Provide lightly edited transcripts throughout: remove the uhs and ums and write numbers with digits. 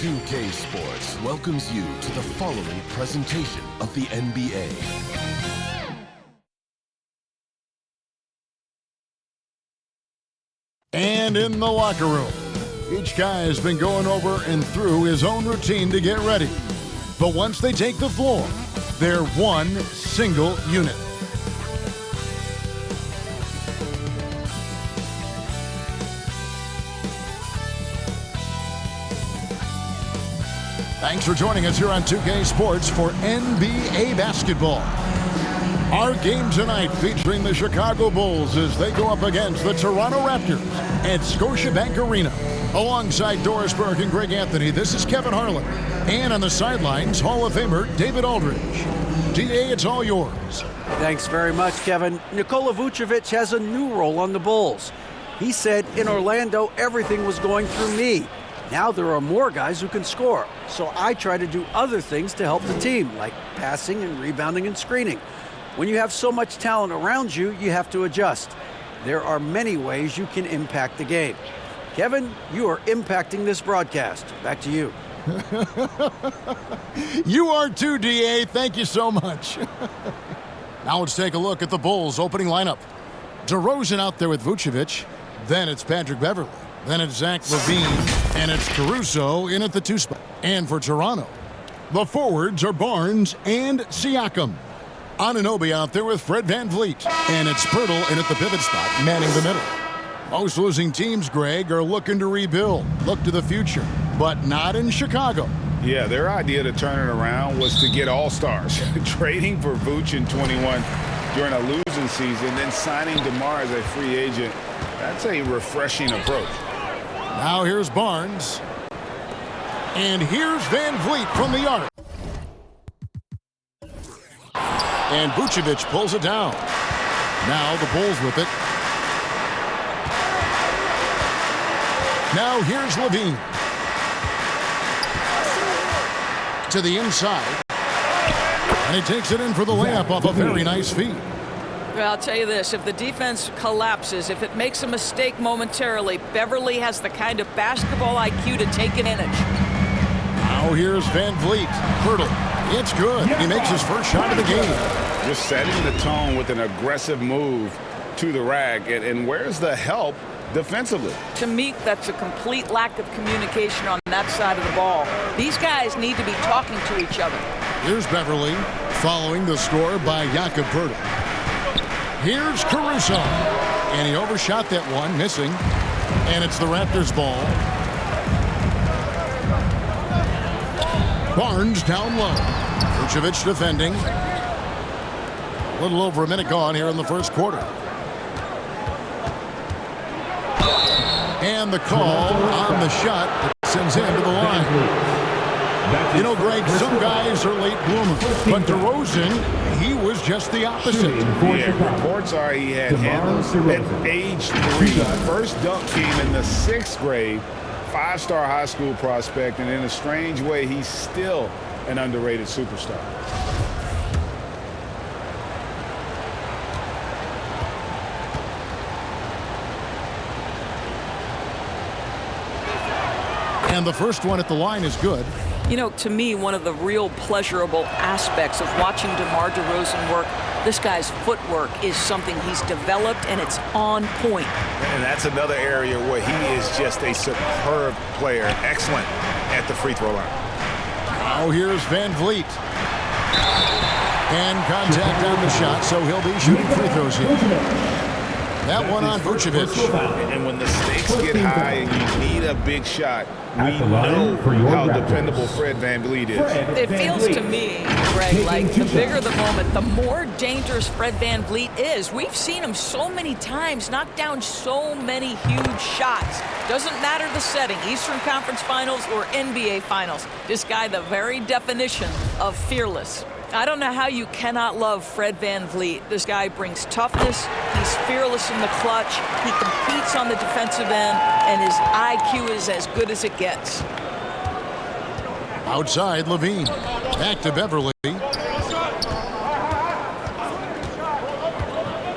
2K Sports welcomes you to the following presentation of the NBA. And in the locker room, each guy has been going over and through his own routine to get ready. But once they take the floor, they're one single unit. Thanks for joining us here on 2K Sports for NBA basketball. Our game tonight featuring the Chicago Bulls as they go up against the Toronto Raptors at Scotiabank Arena. Alongside Doris Burke and Greg Anthony, this is Kevin Harlan. And on the sidelines, Hall of Famer David Aldridge. DA, it's all yours. Thanks very much, Kevin. Nikola Vucevic has a new role on the Bulls. He said, in Orlando, everything was going through me. Now there are more guys who can score, so I try to do other things to help the team, like passing and rebounding and screening. When you have so much talent around you, you have to adjust. There are many ways you can impact the game. Kevin, you are impacting this broadcast. Back to you. You are too, DA. Thank you so much. Now let's take a look at the Bulls' opening lineup. DeRozan out there with Vucevic. Then it's Patrick Beverley. Then it's Zach LaVine, and it's Caruso in at the 2 spot. And for Toronto, the forwards are Barnes and Siakam. Anunoby out there with Fred VanVleet, and it's Pirtle in at the pivot spot, manning the middle. Most losing teams, Greg, are looking to rebuild, look to the future, but not in Chicago. Yeah, their idea to turn it around was to get all-stars. Trading for Vooch in 21 during a losing season, then signing DeMar as a free agent, that's a refreshing approach. Now here's Barnes. And here's VanVleet from the arc. And Vucevic pulls it down. Now the Bulls with it. Now here's LaVine. To the inside. And he takes it in for the layup off a very nice feed. Well, I'll tell you this, if the defense collapses, if it makes a mistake momentarily, Beverley has the kind of basketball IQ to take advantage. Now here's VanVleet. Pirtle. It's good. He makes his first shot of the game. Just setting the tone with an aggressive move to the rack. And where's the help defensively? To me, that's a complete lack of communication on that side of the ball. These guys need to be talking to each other. Here's Beverley, following the score by Jakob Pirtle. Here's Caruso. And he overshot that one, missing. And it's the Raptors' ball. Barnes down low. Vucevic defending. A little over a minute gone here in the first quarter. And the call on the shot that sends him to the line. You know, Greg, some guys are late bloomers, but DeRozan, he was just the opposite. Yeah, reports are he had handles at age 3. First dunk came in the 6th grade. 5-star high school prospect, and in a strange way, he's still an underrated superstar. And the first one at the line is good. You know, to me, one of the real pleasurable aspects of watching DeMar DeRozan work, this guy's footwork is something he's developed, and it's on point. And that's another area where he is just a superb player, excellent at the free throw line. Now here's VanVleet. And contact on the shot, so he'll be shooting free throws here. That one on Vucevic. And when the stakes get high and you need a big shot, we know how dependable Fred VanVleet is. It feels to me, Greg, like the bigger the moment, the more dangerous Fred VanVleet is. We've seen him so many times knock down so many huge shots. Doesn't matter the setting, Eastern Conference Finals or NBA Finals. This guy, the very definition of fearless. I don't know how you cannot love Fred VanVleet. This guy brings toughness. He's fearless in the clutch. He competes on the defensive end, and his IQ is as good as it gets. Outside, LaVine. Back to Beverley.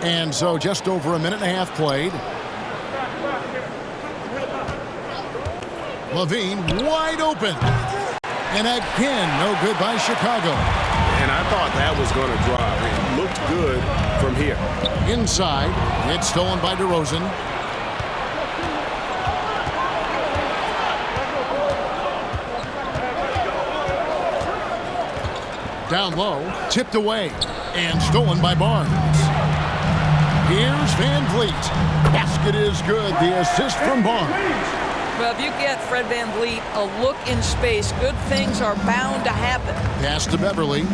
And so just over a minute and a half played. Levine wide open. And again, no good by Chicago. And I thought that was going to drop. It looked good from here. Inside, it's stolen by DeRozan. Down low, tipped away, and stolen by Barnes. Here's Van Vliet. Basket is good. The assist from Barnes. Well, if you get Fred Van Vliet a look in space, good things are bound to happen. Pass to Beverly.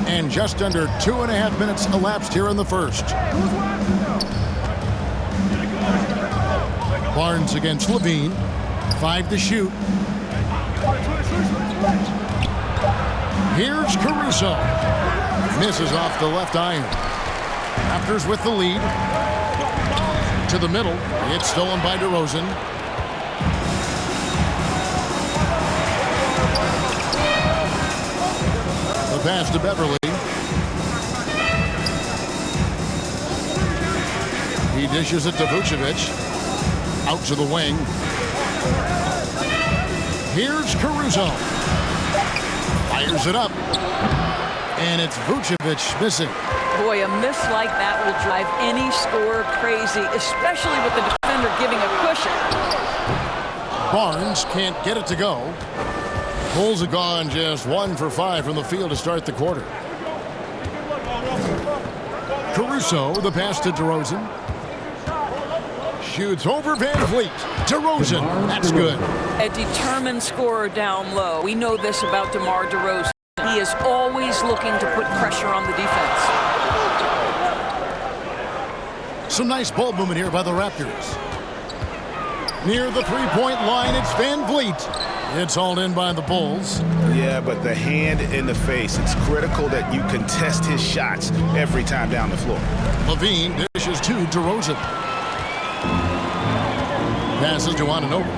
And just under 2.5 minutes elapsed here in the first. Barnes against Levine. 5 to shoot. Here's Caruso. Misses off the left iron. Raptors with the lead. To the middle. It's stolen by DeRozan. The pass to Beverly. He dishes it to Vucevic. Out to the wing. Here's Caruso. Fires it up. And it's Vucevic missing. Boy, a miss like that will drive any scorer crazy, especially with the defender giving a cushion. Barnes can't get it to go. Bulls have gone just 1 for 5 from the field to start the quarter. Caruso, the pass to DeRozan. Shoots over Van Vliet. DeRozan, that's good. A determined scorer down low. We know this about DeMar DeRozan. He is always looking to put pressure on the defense. Some nice ball movement here by the Raptors. Near the three-point line, it's Van Vliet. It's hauled in by the Bulls. Yeah, but the hand in the face, it's critical that you contest his shots every time down the floor. Levine dishes to DeRozan. Passes to Anunoby.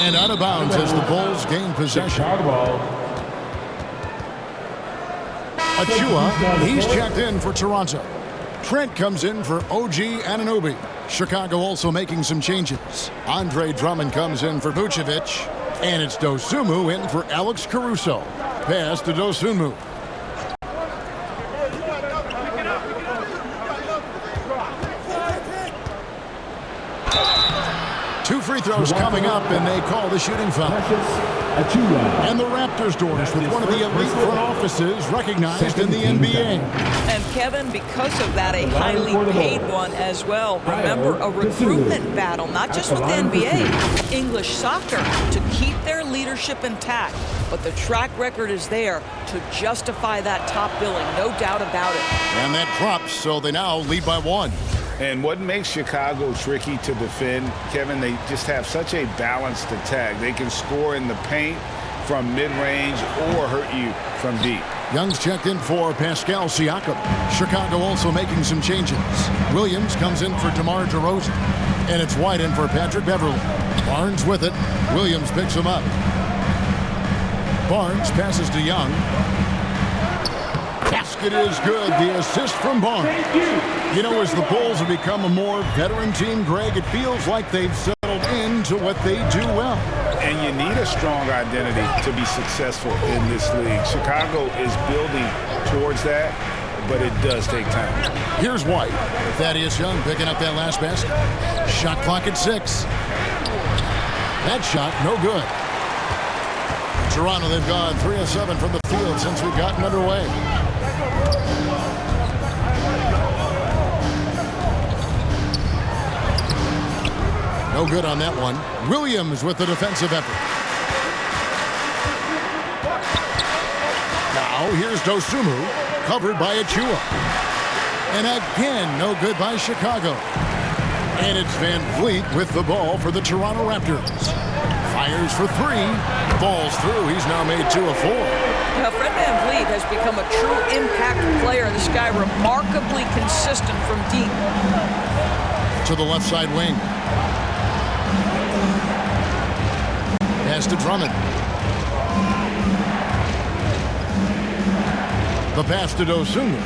And out of bounds as the Bulls gain possession. Achua, he's checked in for Toronto. Trent comes in for OG Anunoby. Chicago also making some changes. Andre Drummond comes in for Vucevic. And it's Dosunmu in for Alex Caruso. Pass to Dosunmu. Two free throws coming up, and they call the shooting foul. And the Raptors doors with one of the elite front offices recognized in the NBA. And Kevin, because of that, a highly paid one as well. Remember, a recruitment battle, not just with the NBA, English soccer, to keep their leadership intact. But the track record is there to justify that top billing, no doubt about it. And that drops, so they now lead by 1. And what makes Chicago tricky to defend, Kevin, they just have such a balanced attack. They can score in the paint from mid-range or hurt you from deep. Young's checked in for Pascal Siakam. Chicago also making some changes. Williams comes in for DeMar DeRozan. And it's White in for Patrick Beverly. Barnes with it. Williams picks him up. Barnes passes to Young. Basket is good. The assist from Barnes. You know, as the Bulls have become a more veteran team, Greg, it feels like they've settled into what they do well. And you need a strong identity to be successful in this league. Chicago is building towards that, but it does take time. Here's White. Thaddeus Young picking up that last basket. Shot clock at 6. That shot, no good. Toronto, they've gone 3 of 7 from the field since we've gotten underway. No good on that one. Williams with the defensive effort. Now here's Dosunmu, covered by Achua. And again, no good by Chicago. And it's Van Vliet with the ball for the Toronto Raptors. Fires for 3. Falls through. He's now made 2 of 4. Now, Fred Van Vliet has become a true impact player. This guy remarkably consistent from deep. To the left side wing. Pass to Drummond. The pass to Dosunmu.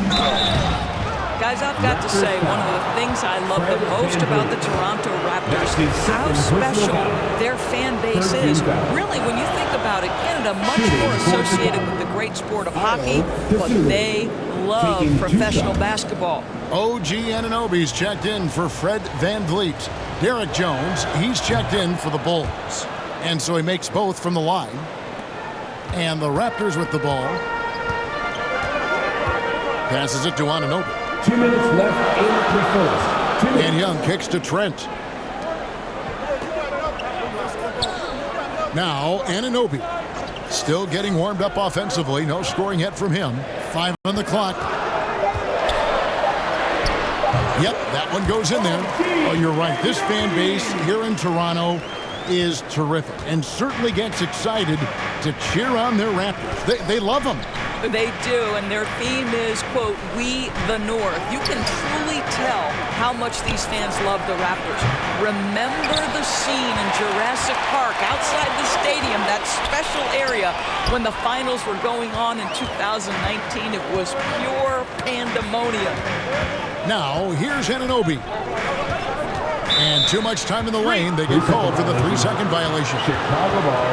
Guys, I've got to say, one of the things I love the most about the Toronto Raptors is how special their fan base is. Really, when you think about it, Canada much more associated with the great sport of hockey, but they love professional basketball. OG Anunoby's checked in for Fred VanVleet. Derek Jones, he's checked in for the Bulls. And so he makes both from the line. And the Raptors with the ball. Passes it to Anunoby. 2 minutes left in the first. And Young kicks to Trent. Now Anunoby. Still getting warmed up offensively. No scoring yet from him. 5 on the clock. Yep, that one goes in there. Oh, you're right. This fan base here in Toronto is terrific and certainly gets excited to cheer on their Raptors. They love them. They do, and their theme is, quote, "We the North." You can truly tell how much these fans love the Raptors. Remember the scene in Jurassic Park outside the stadium, that special area when the finals were going on in 2019. It was pure pandemonium. Now, here's Anunoby. And too much time in the lane. They get called for the 3-second violation. Chicago ball.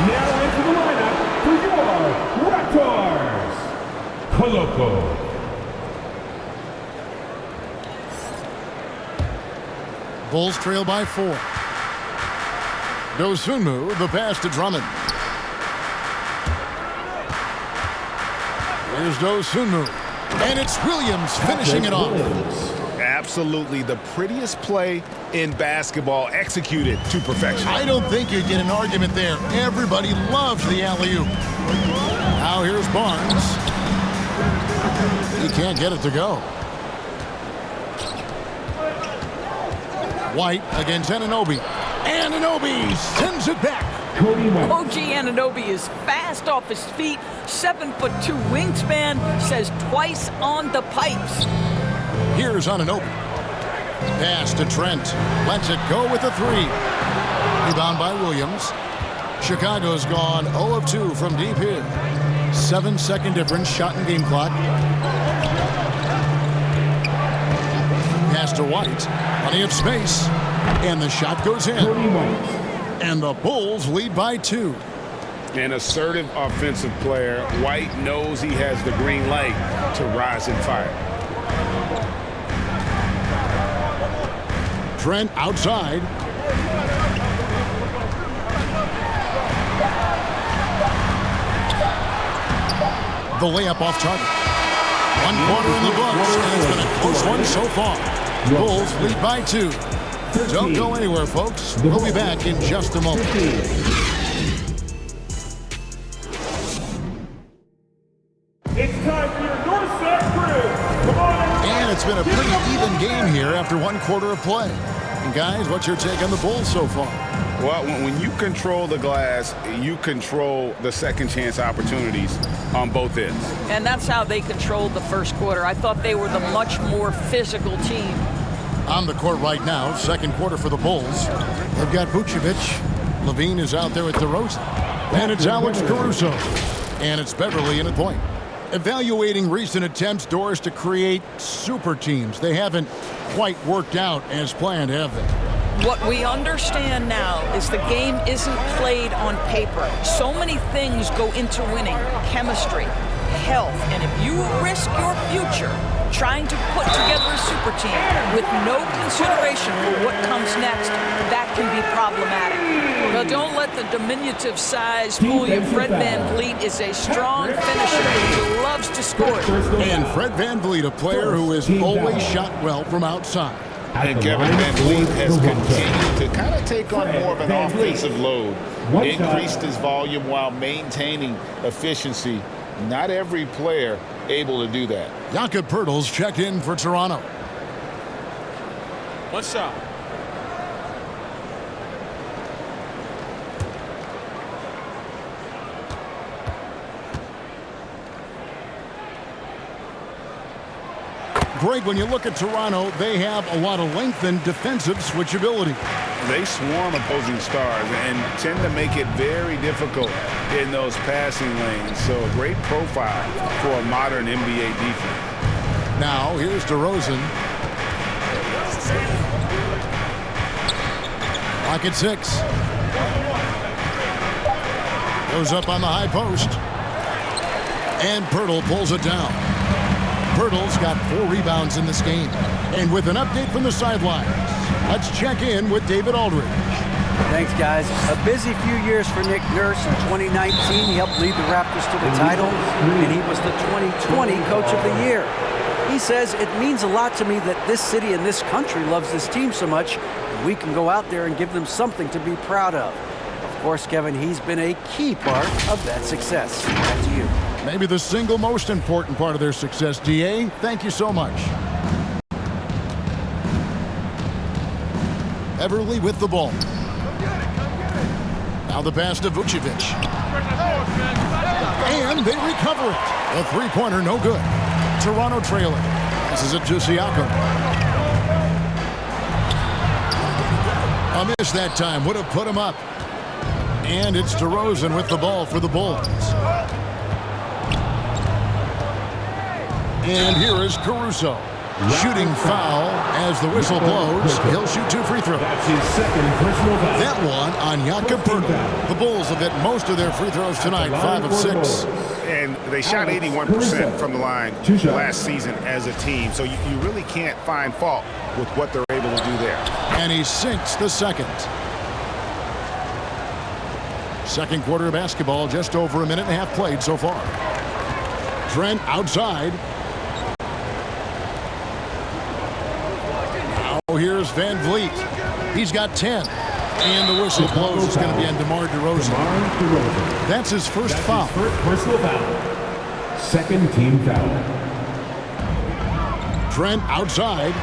Now into the lineup for your Raptors. Koloko. Bulls trail by 4. Dosunmu, the pass to Drummond. Here's Dosunmu. And it's Williams finishing it off. Absolutely the prettiest play in basketball, executed to perfection. I don't think you get an argument there. Everybody loves the alley-oop. Now here's Barnes. He can't get it to go. White against Anunoby. Anunoby sends it back. OG Anunoby is fast off his feet, 7'2" wingspan, says twice on the pipes. Here's Anunoby. Pass to Trent. Lets it go with a 3. Rebound by Williams. Chicago's gone 0 of 2 from deep here. 7-second difference, shot and game clock. Pass to White. Plenty of space. And the shot goes in. And the Bulls lead by 2. An assertive offensive player. White knows he has the green light to rise and fire. Trent outside. The layup off target. 1 quarter in the books, and it's been a close one so far. Bulls lead by 2. Don't go anywhere, folks. We'll be back in just a moment. It's time for your North Side Crew. Come on. And it's been a pretty even game here after 1 quarter of play. And guys, what's your take on the Bulls so far? Well, when you control the glass, you control the second chance opportunities on both ends. And that's how they controlled the first quarter. I thought they were the much more physical team. On the court right now, second quarter for the Bulls. They've got Vucevic. Levine is out there at DeRozan. And it's Alex Caruso. And it's Beverly in at point. Evaluating recent attempts, Doris, to create super teams. They haven't quite worked out as planned, have they? What we understand now is the game isn't played on paper. So many things go into winning. Chemistry, health, and if you risk your future trying to put together a super team with no consideration for what comes next, that can be problematic. But don't let the diminutive size fool you. Fred VanVleet is a strong finisher who loves to score. And Fred VanVleet, a player who has always shot well from outside. And Kevin VanVleet has continued to kind of take on more of an offensive load, increased his volume while maintaining efficiency. Not every player able to do that. Jakob Poeltl's checked in for Toronto. What's up? Greg, when you look at Toronto, they have a lot of length and defensive switchability. They swarm opposing stars and tend to make it very difficult in those passing lanes. So a great profile for a modern NBA defense. Now, here's DeRozan. Clock at 6. Goes up on the high post. And Pirtle pulls it down. Pirtle's got 4 rebounds in this game. And with an update from the sidelines, let's check in with David Aldridge. Thanks, guys. A busy few years for Nick Nurse. In 2019, he helped lead the Raptors to the title, and he was the 2020 Coach of the Year. He says, it means a lot to me that this city and this country loves this team so much, and we can go out there and give them something to be proud of. Of course, Kevin, he's been a key part of that success. Back to you. Maybe the single most important part of their success, D.A. Thank you so much. Beverly with the ball. Now the pass to Vucevic. And they recover it. The three-pointer no good. Toronto trailing. This is it to Siakam. A miss that time. Would have put him up. And it's DeRozan with the ball for the Bulls. And here is Caruso. Shooting foul as the whistle blows. He'll shoot 2 free throws. That's his second personal foul. That one on Jakob Poeltl. The Bulls have hit most of their free throws tonight, 5 of 6. And they shot 81% from the line last season as a team. So you really can't find fault with what they're able to do there. And he sinks the second. Second quarter of basketball, just over a minute and a half played so far. Trent outside. Now here's Van Vliet. He's got 10. And the whistle blows. It's going to be on DeMar DeRozan. That's his first foul. First personal foul. Second team foul. Trent outside.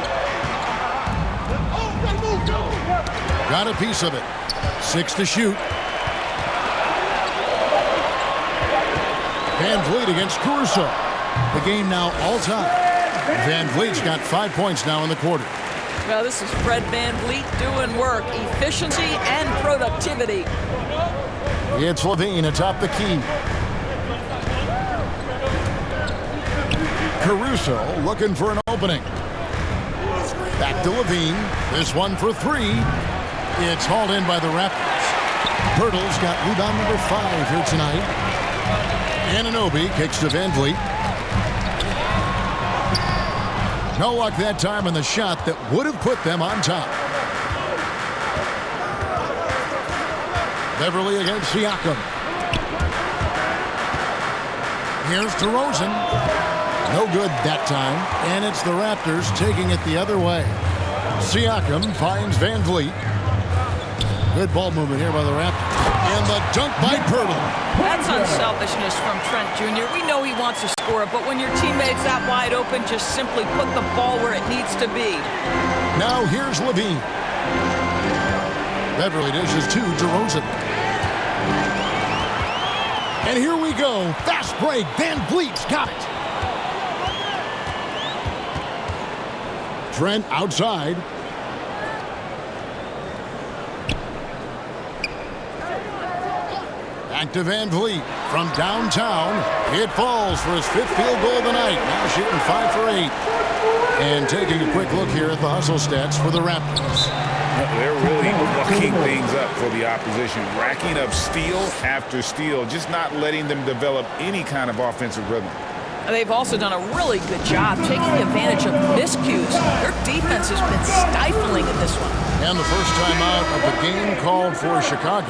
Got a piece of it. 6 to shoot. Van Vliet against Caruso. The game now all time. Van Vliet's got 5 points now in the quarter. Well, this is Fred Van Vliet doing work. Efficiency and productivity. It's Levine atop the key. Caruso looking for an opening. Back to Levine. This one for 3. It's hauled in by the Raptors. Pirtle's got rebound number 5 here tonight. Anunoby kicks to Van Vliet. No luck that time on the shot that would have put them on top. Beverly against Siakam. Here's DeRozan. No good that time. And it's the Raptors taking it the other way. Siakam finds Van Vliet. Good ball movement here by the Raptors. And the dunk by Pirtle. That's unselfishness from Trent Jr. We know he wants to score, but when your teammate's that wide open, just simply put the ball where it needs to be. Now here's Levine. Beverly dishes to DeRozan. And here we go. Fast break. Van Vliet's got it. Trent outside. Back to Van Vliet from downtown. It falls for his 5th field goal of the night. Now shooting 5 for 8. And taking a quick look here at the hustle stats for the Raptors. They're really mucking things up for the opposition, racking up steal after steal, just not letting them develop any kind of offensive rhythm. They've also done a really good job taking advantage of miscues. Their defense has been stifling in this one. And the first time out of the game called for Chicago.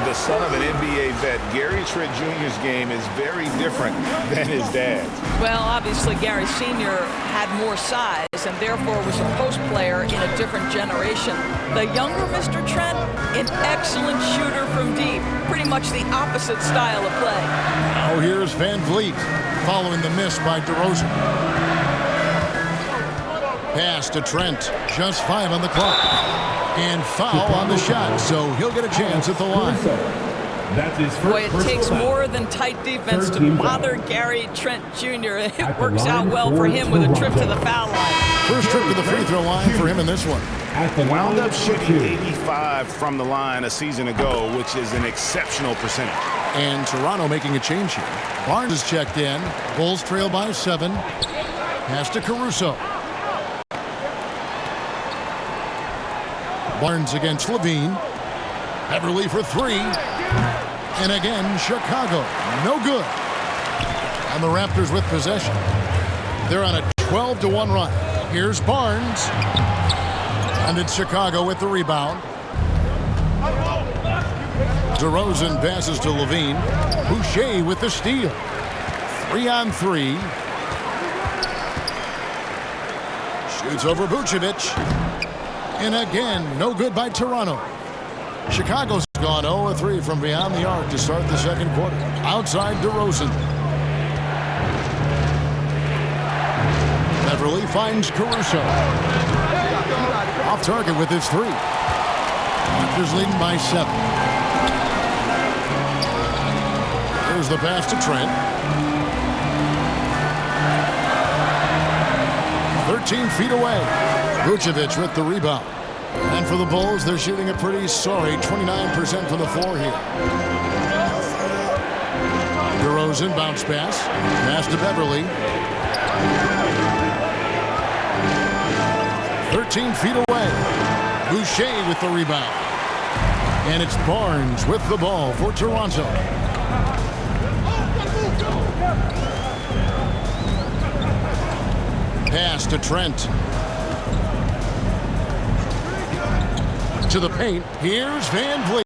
The son of an NBA vet, Gary Trent Jr.'s game is very different than his dad's. Well, obviously, Gary Sr. had more size and therefore was a post player in a different generation. The younger Mr. Trent, an excellent shooter from deep. Pretty much the opposite style of play. Now here's Van Vliet following the miss by DeRozan. Pass to Trent. Just 5 on the clock. And foul on the shot, so he'll get a chance at the line. That's his Boy, it first takes personal foul. more than tight defense Third to team foul. bother Gary Trent Jr. It At the works out line well for him with a trip to the foul line. First trip to the free throw line for him in this one. At the Wound line up for shooting 85 from the line a season ago, which is an exceptional percentage. And Toronto making a change here. Barnes is checked in. Bulls trail by 7. Pass to Caruso. Barnes against Levine. Beverly for 3. And again, Chicago. No good. And the Raptors with possession. They're on a 12-1 run. Here's Barnes. And it's Chicago with the rebound. DeRozan passes to Levine. Boucher with the steal. 3-on-3. Shoots over Vucevic. And again, no good by Toronto. Chicago's gone 0-3 from beyond the arc to start the second quarter. Outside DeRozan. Beverly finds Caruso. Off target with his 3. Raptors leading by 7. Here's the pass to Trent. 13 feet away. Vucevic with the rebound. And for the Bulls, they're shooting a pretty sorry 29% from the floor here. DeRozan bounce pass. Pass to Beverly. 13 feet away. Boucher with the rebound. And it's Barnes with the ball for Toronto. Pass to Trent. To the paint. Here's Van Vliet.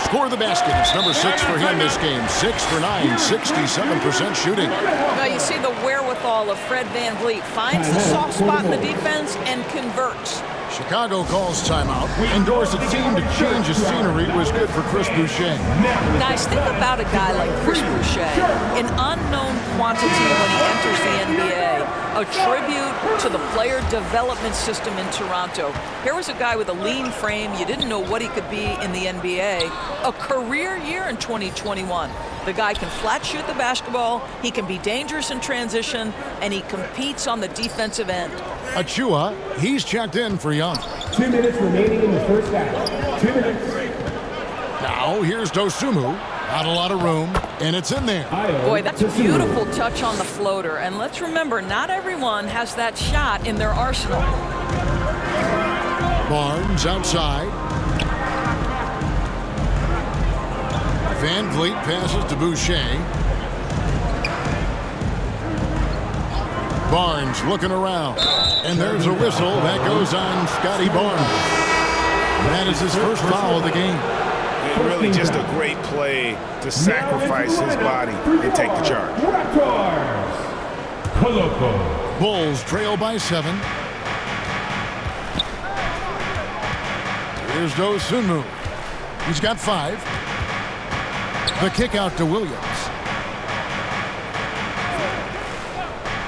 Score the basket. It's number 6 for him this game. 6 for 9. 67% shooting. Now you see the wherewithal of Fred Van Vliet. Finds the soft spot in the defense and converts. Chicago calls timeout. Endorse a team to change the scenery was good for Chris Boucher. Guys, think about a guy like Chris Boucher, an unknown quantity when he enters the NBA, a tribute to the player development system in Toronto. Here was a guy with a lean frame. You didn't know what he could be in the NBA. A career year in 2021. The guy can flat shoot the basketball, he can be dangerous in transition, and he competes on the defensive end. Achua, he's checked in for Young. 2 minutes remaining in the first half. 2 minutes. Now here's Dosunmu. Not a lot of room, and it's in there. Boy, that's a beautiful touch on the floater. And let's remember, not everyone has that shot in their arsenal. Barnes outside. Van Vliet passes to Boucher. Barnes looking around. And there's a whistle that goes on Scotty Barnes. That is his first foul of the game. And really just a great play to sacrifice his body and take the charge. RAPTORS. Koloko. Bulls trail by 7. Here's Dosunmu. He's got 5. The kick out to Williams.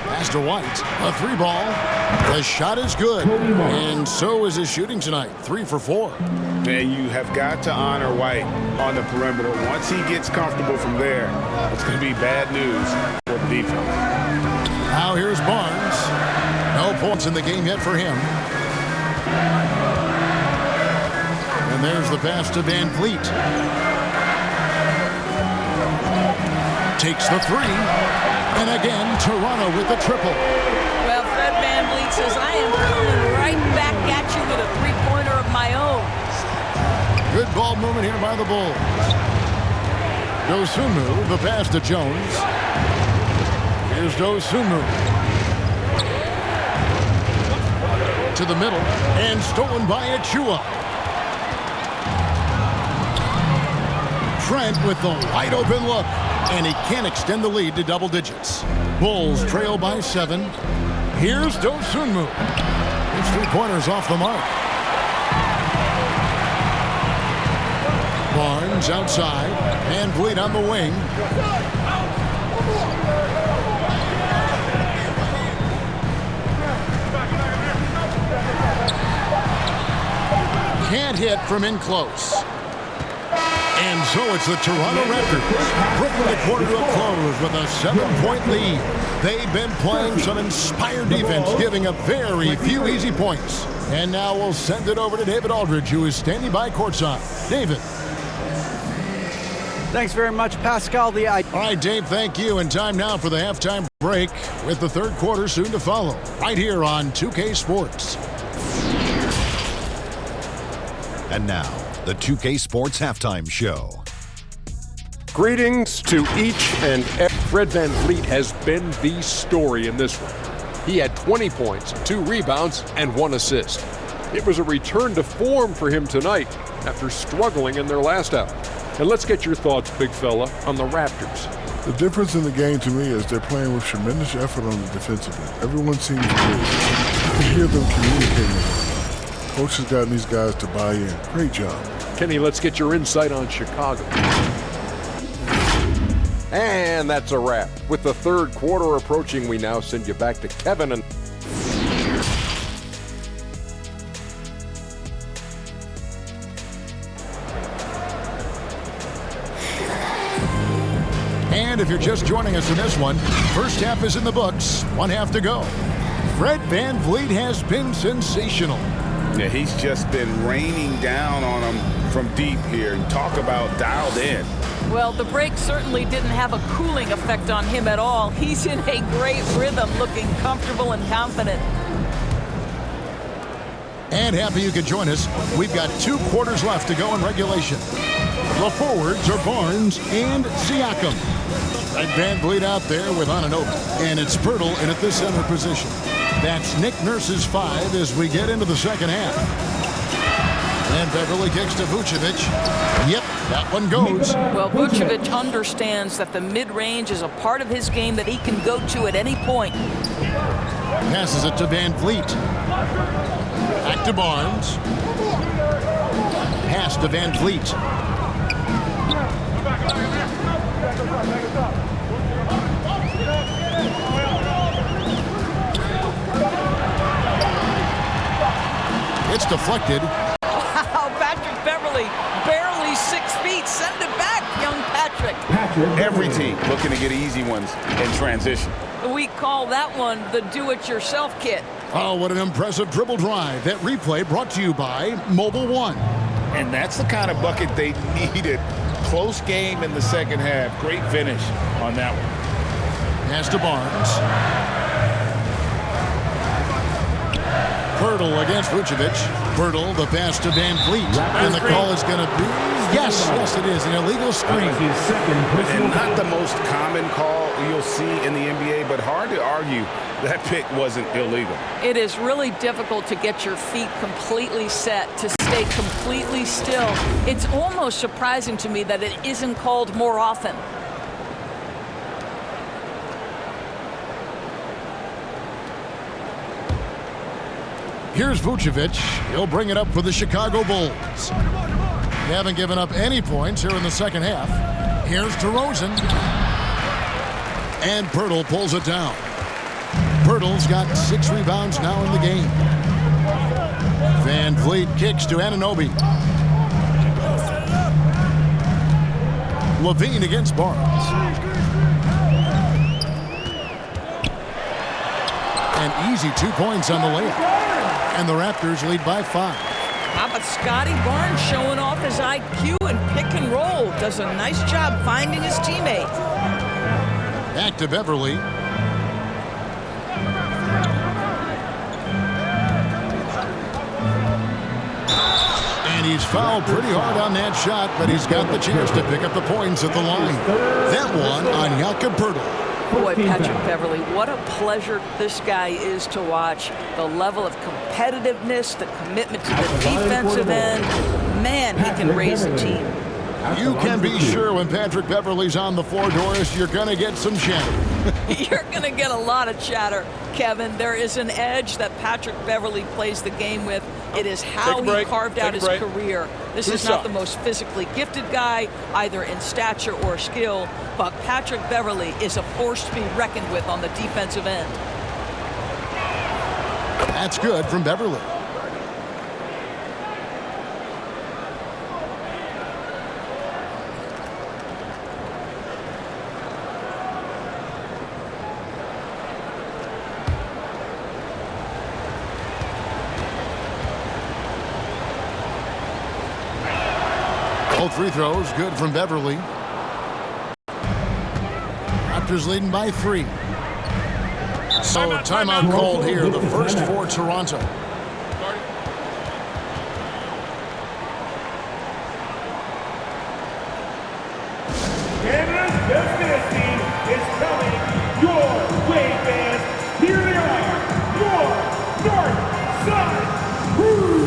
Pass to White. A 3 ball. The shot is good. And so is his shooting tonight. 3 for 4. Man, you have got to honor White on the perimeter. Once he gets comfortable from there, it's going to be bad news for the defense. Now here's Barnes. No points in the game yet for him. And there's the pass to Van Vliet. Takes the 3. And again, Toronto with the triple. Well, Fred Van Vliet says, I am coming right back at you with a three-pointer of my own. Good ball movement here by the Bulls. Dosunmu, the pass to Jones. Here's Dosunmu. To the middle, and stolen by Achua. Trent with the wide open look, and he can't extend the lead to double digits. Bulls trail by 7. Here's Dosunmu. His 3-pointers off the mark. Barnes outside, Van Vliet on the wing. Can't hit from in close. And so it's the Toronto Raptors bringing the quarter to a close with a 7-point lead. They've been playing some inspired defense, giving up very few easy points. And now we'll send it over to David Aldridge, who is standing by courtside. David. Thanks very much, Pascal. All right, Dave, thank you. And time now for the halftime break with the third quarter soon to follow, right here on 2K Sports. And now, the 2K Sports Halftime Show. Greetings to each and every. Fred VanVleet has been the story in this one. He had 20 points, 2 rebounds, and 1 assist. It was a return to form for him tonight after struggling in their last outing. And let's get your thoughts, big fella, on the Raptors. The difference in the game to me is they're playing with tremendous effort on the defensive end. Everyone seems to agree. You can hear them communicating. Coach has gotten these guys to buy in. Great job. Kenny, let's get your insight on Chicago. And that's a wrap. With the third quarter approaching, we now send you back to Kevin and... And if you're just joining us in this one, first half is in the books, 1 half to go. Fred VanVleet has been sensational. Yeah, he's just been raining down on him from deep here. Talk about dialed in. Well, the break certainly didn't have a cooling effect on him at all. He's in a great rhythm, looking comfortable and confident. And happy you could join us. We've got 2 quarters left to go in regulation. The forwards are Barnes and Siakam. And VanVleet out there with Anunoby. And it's Pirtle in at the center position. That's Nick Nurse's 5 as we get into the second half. And Beverly kicks to Vucevic. Yep, that one goes. Well, Vucevic understands that the mid-range is a part of his game that he can go to at any point. Passes it to VanVleet. Back to Barnes. Pass to VanVleet. It's deflected. Wow, Patrick Beverly, barely 6 feet. Send it back, young Patrick. Every team looking to get easy ones in transition. We call that one the do-it-yourself kit. Oh, what an impressive dribble drive. That replay brought to you by Mobile One. And that's the kind of bucket they needed. Close game in the second half. Great finish on that one. Pass to Barnes. Pirtle against Vucevic. Pirtle, the pass to VanVleet. And the call is going to be... Yes, it is. An illegal screen. And not the most common call you'll see in the NBA, but hard to argue that pick wasn't illegal. It is really difficult to get your feet completely set, to stay completely still. It's almost surprising to me that it isn't called more often. Here's Vucevic. He'll bring it up for the Chicago Bulls. They haven't given up any points here in the second half. Here's DeRozan. And Pirtle pulls it down. Pirtle's got 6 rebounds now in the game. VanVleet kicks to Anunoby. Levine against Barnes. An easy 2 points on the layup. And the Raptors lead by 5. How about Scotty Barnes showing off his IQ and pick and roll? Does a nice job finding his teammate. Back to Beverly. And he's fouled pretty hard on that shot, but he's got the chance to pick up the points at the line. That one on Jakob Pirtle. Boy, Patrick Beverly, what a pleasure this guy is to watch. The level of competitiveness, the commitment to the defensive end. Man, he can raise a team. You can be sure when Patrick Beverly's on the floor, Doris, you're going to get some chatter. You're going to get a lot of chatter, Kevin. There is an edge that Patrick Beverly plays the game with. It is how he carved out his career. This is not the most physically gifted guy, either in stature or skill, but Patrick Beverly is a force to be reckoned with on the defensive end. That's good from Beverly. Both free throws good from Beverly. Raptors leading by 3. So timeout called here, the first for Toronto. Canada's best dance team is coming your way, fans. Here they are, your North Side Crew.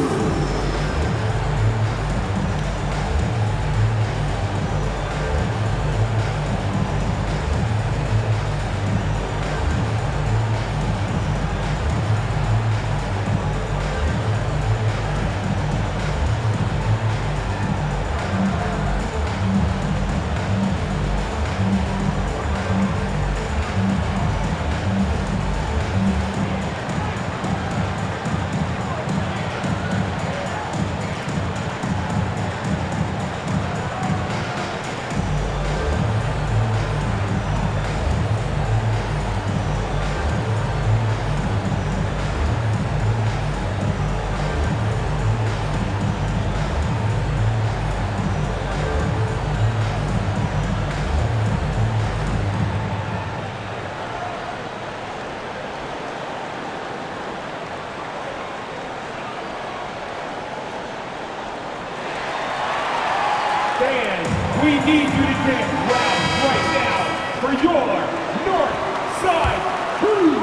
Fans, we need you to dance loud right now for your North Side Crew.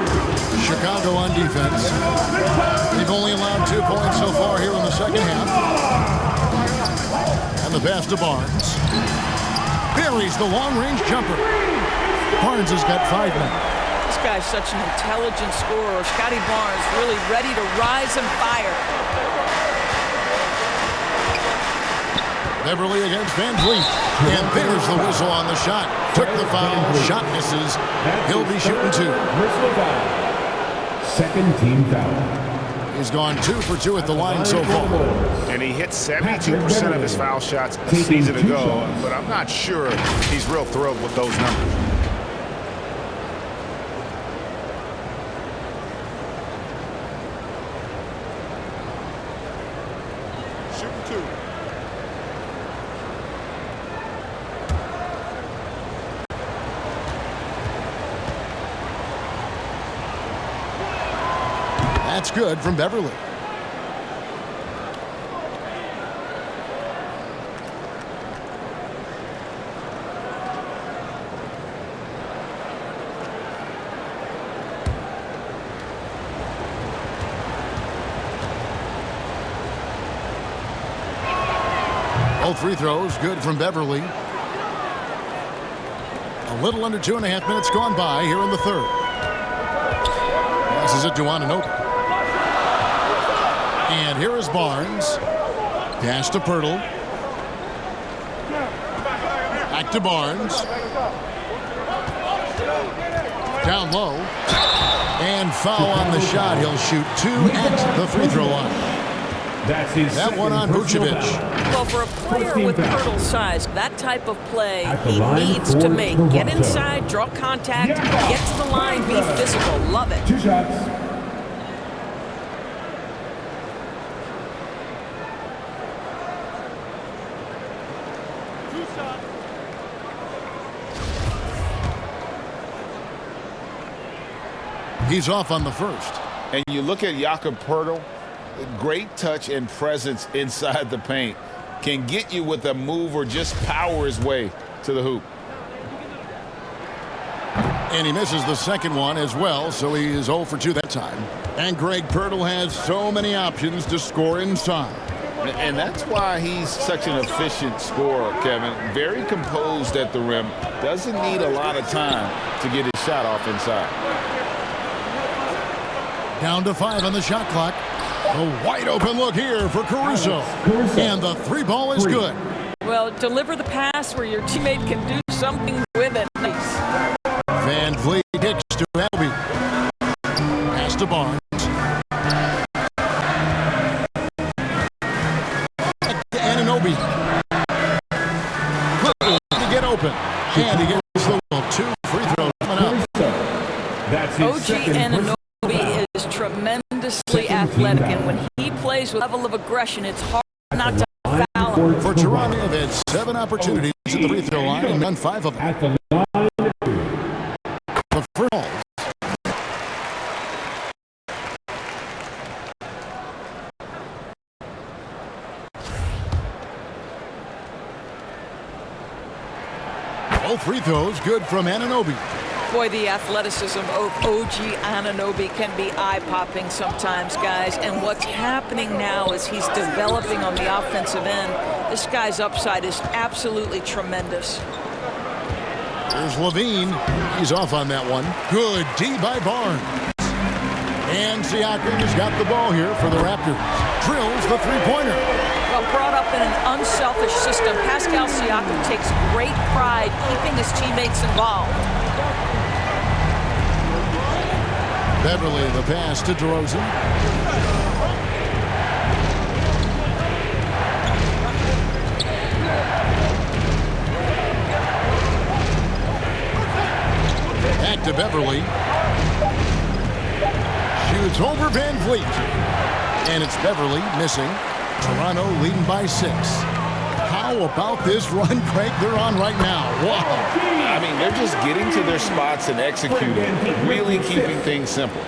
Chicago on defense. They've only allowed 2 points so far here in the second half. And the pass to Barnes. Buries the long-range jumper. Barnes has got 5 men. This guy's such an intelligent scorer. Scotty Barnes really ready to rise and fire. Beverly against Van Vliet. And there's the whistle on the shot. Took the foul. Shot misses. He'll be shooting 2. Second team foul. He's gone 2 for 2 at the line so far. And he hit 72% of his foul shots a season ago, but I'm not sure he's real thrilled with those numbers. Shooting 2. That's good from Beverly. Both free throws good from Beverly. A little under 2.5 minutes gone by here in the third. Passes it to Anunoby. And here is Barnes. Pass to Pirtle. Back to Barnes. Down low. And foul on the shot. He'll shoot 2 at the free throw line. That one on Vucevic. Well, for a player with Pirtle's size, that type of play he needs to make. Get inside, draw contact, get to the line, be physical. Love it. 2 shots. He's off on the first. And you look at Jakob Poeltl, great touch and presence inside the paint. Can get you with a move or just power his way to the hoop. And he misses the second one as well, so he is 0 for 2 that time. And Greg Pirtle has so many options to score inside. And that's why he's such an efficient scorer, Kevin. Very composed at the rim. Doesn't need a lot of time to get his shot off inside. Down to 5 on the shot clock. A wide open look here for Caruso. And the 3 ball is good. Well, deliver the pass where your teammate can do something with it. Nice. Van Vliet kicks to Elby. Pass to Barnes. Back to Anunoby. Quickly to get open. And he gets the 2 free throws coming up. OG Anunoby is tremendously athletic, and when he plays with a level of aggression, it's hard not to foul talent. For Toronto, they've had 7 opportunities at the free throw line and won 5 of them. The first ball. Both free throws good from Anunoby. Boy, the athleticism of OG Anunoby can be eye-popping sometimes, guys. And what's happening now is he's developing on the offensive end. This guy's upside is absolutely tremendous. Here's Levine. He's off on that one. Good D by Barnes. And Siakam has got the ball here for the Raptors. Drills the three-pointer. Well, brought up in an unselfish system, Pascal Siakam takes great pride keeping his teammates involved. Beverly, the pass to DeRozan. Back to Beverly. Shoots over Van Vliet. And it's Beverly missing. Toronto leading by 6. How about this run, Craig, they're on right now? Wow. I mean, they're just getting to their spots and executing, really keeping things simple.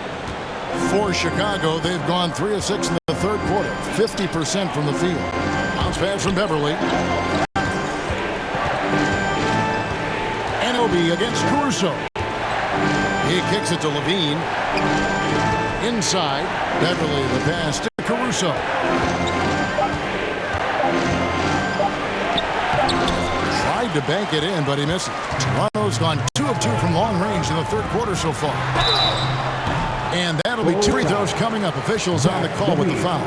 For Chicago, they've gone 3 of 6 in the third quarter, 50% from the field. Bounce pass from Beverly. Anunoby against Caruso. He kicks it to Levine. Inside, Beverly, the pass to Caruso. Tried to bank it in, but he misses. Toronto's gone 2 of 2 from long range in the third quarter so far. And that'll be 2 free throws coming up. Officials on the call with the foul.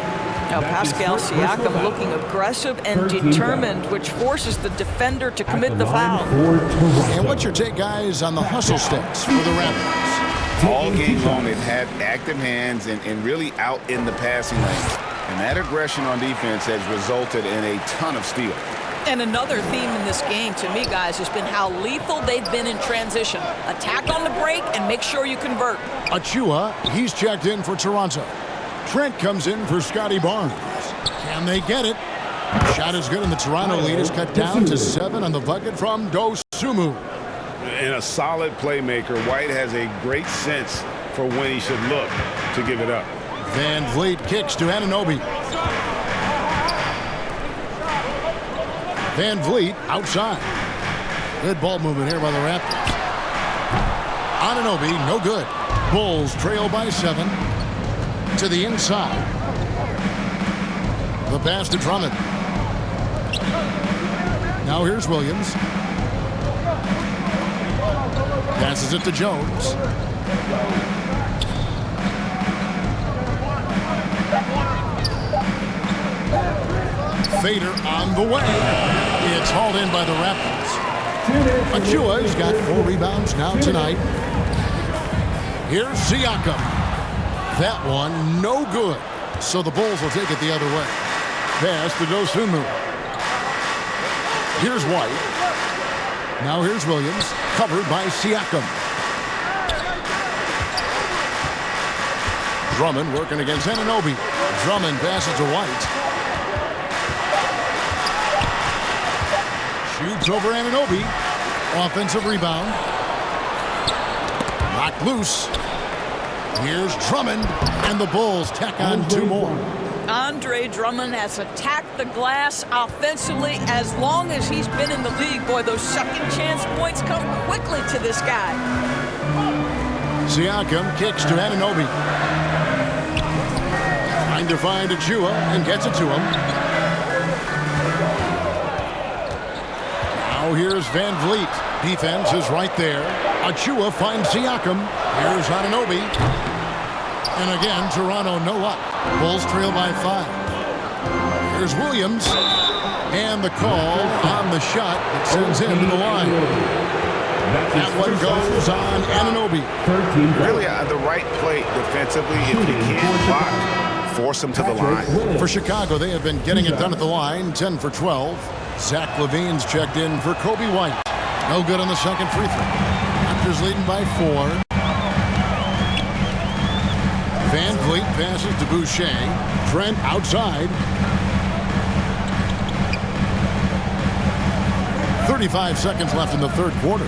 Now Pascal Siakam looking aggressive and determined, which forces the defender to commit the foul. And what's your take, guys, on the hustle stats for the Raptors? All game long, they've had active hands and really out in the passing lane. And that aggression on defense has resulted in a ton of steals. And another theme in this game, to me, guys, has been how lethal they've been in transition. Attack on the break and make sure you convert. Achua, he's checked in for Toronto. Trent comes in for Scotty Barnes. Can they get it? Shot is good, and the Toronto lead is cut down to 7 on the bucket from Dosunmu. And a solid playmaker, White has a great sense for when he should look to give it up. Van Vliet kicks to Anunoby. Van Vliet outside. Good ball movement here by the Raptors. Anunoby, no good. Bulls trail by 7. To the inside. The pass to Drummond. Now here's Williams. Passes it to Jones. Fader on the way. It's hauled in by the Raptors. Achua's got 4 rebounds now tonight. Here's Siakam. That one, no good. So the Bulls will take it the other way. Pass to Dosunmu. Here's White. Now here's Williams, covered by Siakam. Drummond working against Anunoby. Drummond passes to White. Shoots over Anunoby. Offensive rebound. Knocked loose. Here's Drummond, and the Bulls tack on 2 more. Andre Drummond has attacked the glass offensively as long as he's been in the league. Boy, those second chance points come quickly to this guy. Siakam kicks to Anunoby. Trying to find Achua and gets it to him. Now here's Van Vliet. Defense is right there. Achua finds Siakam. Here's Anunoby. And again, Toronto no up. Bulls trail by 5. Here's Williams. And the call on the shot that sends him to the line. That one goes on Anunoby. Really the right play defensively. If you can't block, force him to the line. For Chicago, they have been getting it done at the line. 10 for 12. Zach LaVine's checked in for Kobe White. No good on the second free throw. Raptors leading by 4. Van Vliet passes to Boucher. Trent outside. 35 seconds left in the third quarter.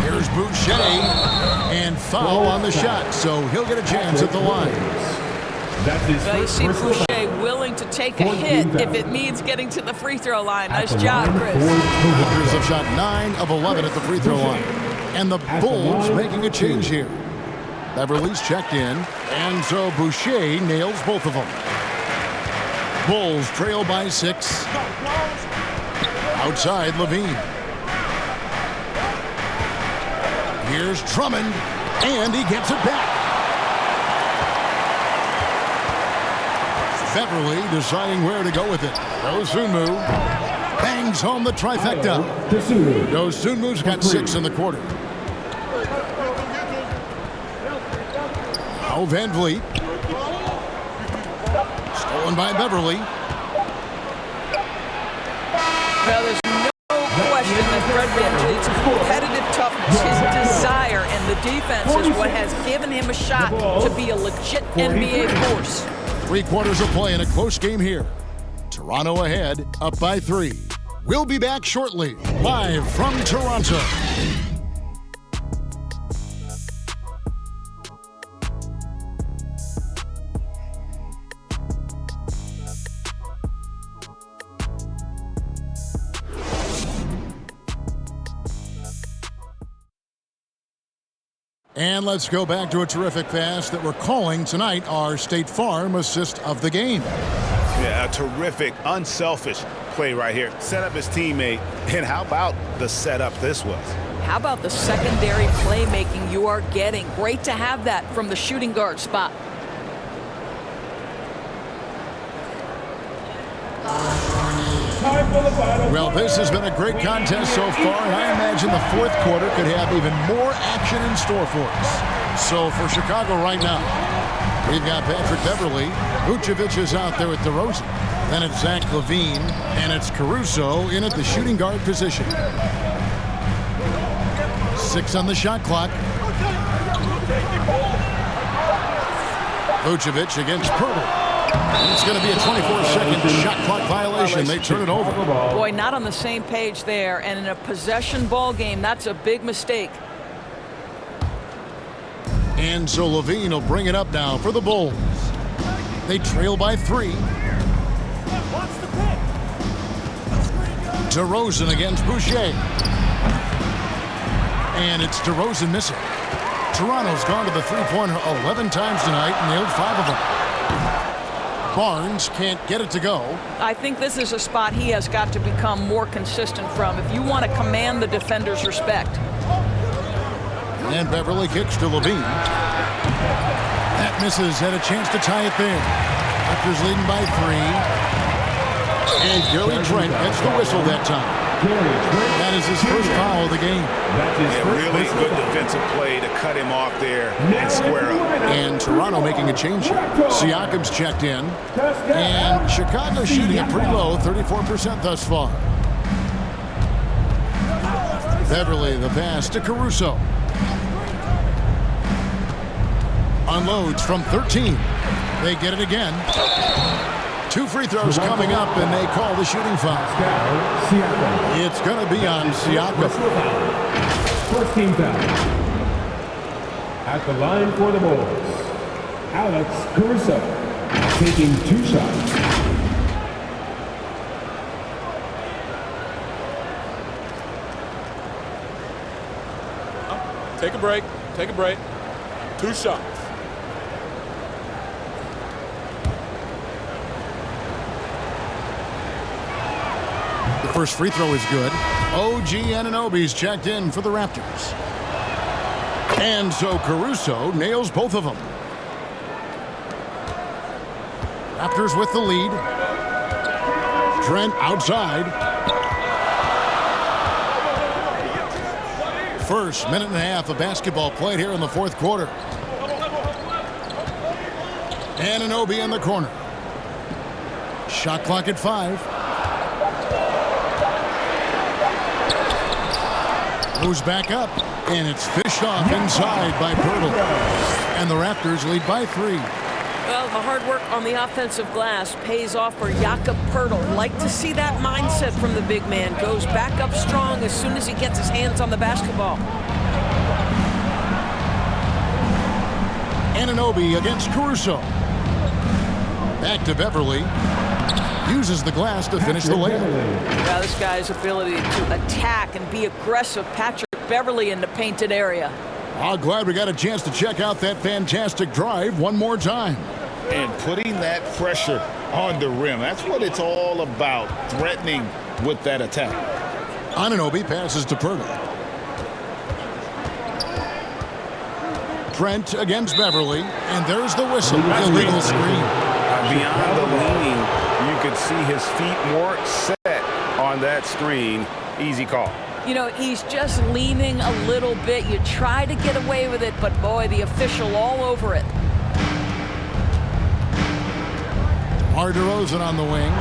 Here's Boucher, and foul on the shot, so he'll get a chance at the line. Well, you see Boucher willing to take a hit if it means getting to the free throw line. Nice job, Chris. Raptors have shot 9 of 11 at the free throw line. And the Bulls making a change here. Beverly's checked in, and so Boucher nails both of them. Bulls trail by 6. Outside, Levine. Here's Drummond, and he gets it back. Beverly deciding where to go with it. Dosunmu bangs home the trifecta. Dosunmu's got 6 in the quarter. Now Van Vliet. Stolen by Beverly. Well, there's no question that Fred VanVleet's competitive toughness, his desire, and the defense is what has given him a shot to be a legit NBA force. 3 quarters of play in a close game here. Toronto ahead, up by 3. We'll be back shortly, live from Toronto. And let's go back to a terrific pass that we're calling tonight our State Farm assist of the game. Yeah, a terrific, unselfish play right here. Set up his teammate, and how about the setup this was? How about the secondary playmaking you are getting? Great to have that from the shooting guard spot. Well, this has been a great contest so far, and I imagine the fourth quarter could have even more action in store for us. So for Chicago right now, we've got Patrick Beverly. Vucevic is out there with DeRozan. Then it's Zach LaVine, and it's Caruso in at the shooting guard position. 6 on the shot clock. Vucevic against Pirtle. It's going to be a 24-second shot clock violation. They turn it over. Boy, not on the same page there. And in a possession ball game, that's a big mistake. And so LaVine will bring it up now for the Bulls. They trail by 3. DeRozan against Boucher. And it's DeRozan missing. Toronto's gone to the three-pointer 11 times tonight and nailed 5 of them. Barnes can't get it to go. I think this is a spot he has got to become more consistent from if you want to command the defender's respect. And Beverly kicks to LaVine. That misses, had a chance to tie it there. Raptors leading by 3. And Gary Trent gets the whistle that time. That is his first foul of the game. Yeah, really good defensive play to cut him off there and square up. And Toronto making a change here. Siakam's checked in. And Chicago shooting it pretty low, 34% thus far. Beverly, the pass to Caruso. Unloads from 13. They get it again. 2 free throws coming up, and they call the shooting foul. It's going to be on Siakam. First team foul. At the line for the Bulls, Alex Caruso taking 2 shots. Take a break. Take a break. 2 shots. The first free throw is good. OG Anunoby's checked in for the Raptors. And so Caruso nails both of them. Raptors with the lead. Trent outside. First minute and a half of basketball played here in the fourth quarter. Anunoby in the corner. Shot clock at 5. Goes back up, and it's fished off inside by Pirtle. And the Raptors lead by 3. Well, the hard work on the offensive glass pays off for Jakob Poeltl. Like to see that mindset from the big man. Goes back up strong as soon as he gets his hands on the basketball. Anunoby against Caruso. Back to Beverly. Uses the glass to finish the layup. Yeah, this guy's ability to attack and be aggressive. Patrick Beverly in the painted area. I'm glad we got a chance to check out that fantastic drive one more time. And putting that pressure on the rim. That's what it's all about, threatening with that attack. Anunoby passes to Poeltl. Trent against Beverly, and there's the whistle. Illegal screen. Beyond the leaning, you could see his feet more set on that screen. Easy call. You know, he's just leaning a little bit. You try to get away with it, but boy, the official all over it. DeRozan on the wing.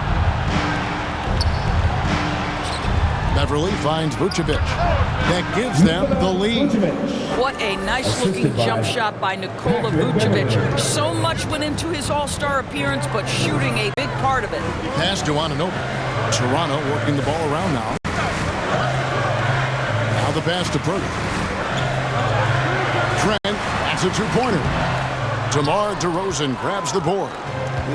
Beverly finds Vucevic. That gives them the lead. What a nice-looking jump shot by Nikola Vucevic. So much went into his all-star appearance, but shooting a big part of it. Pass to Anunoby. Toronto working the ball around now. Now the pass to Poeltl. Trent, that's a two-pointer. DeMar DeRozan grabs the board.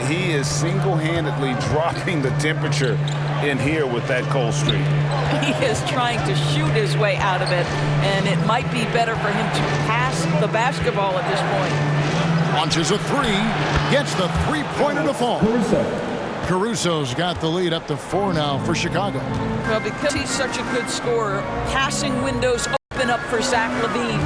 He is single-handedly dropping the temperature in here with that cold streak. He is trying to shoot his way out of it, and it might be better for him to pass the basketball at this point. Launches a three, gets the three-pointer to fall. Caruso's got the lead up to 4 now for Chicago. Well, because he's such a good scorer, passing windows open up for Zach LaVine.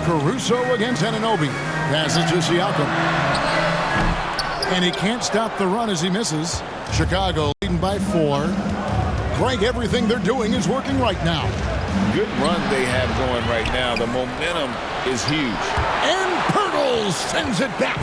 Caruso against Anunoby. Passes to Siakam. And he can't stop the run as he misses. Chicago leading by 4. Greg, everything they're doing is working right now. Good run they have going right now. The momentum is huge. And Poeltl sends it back.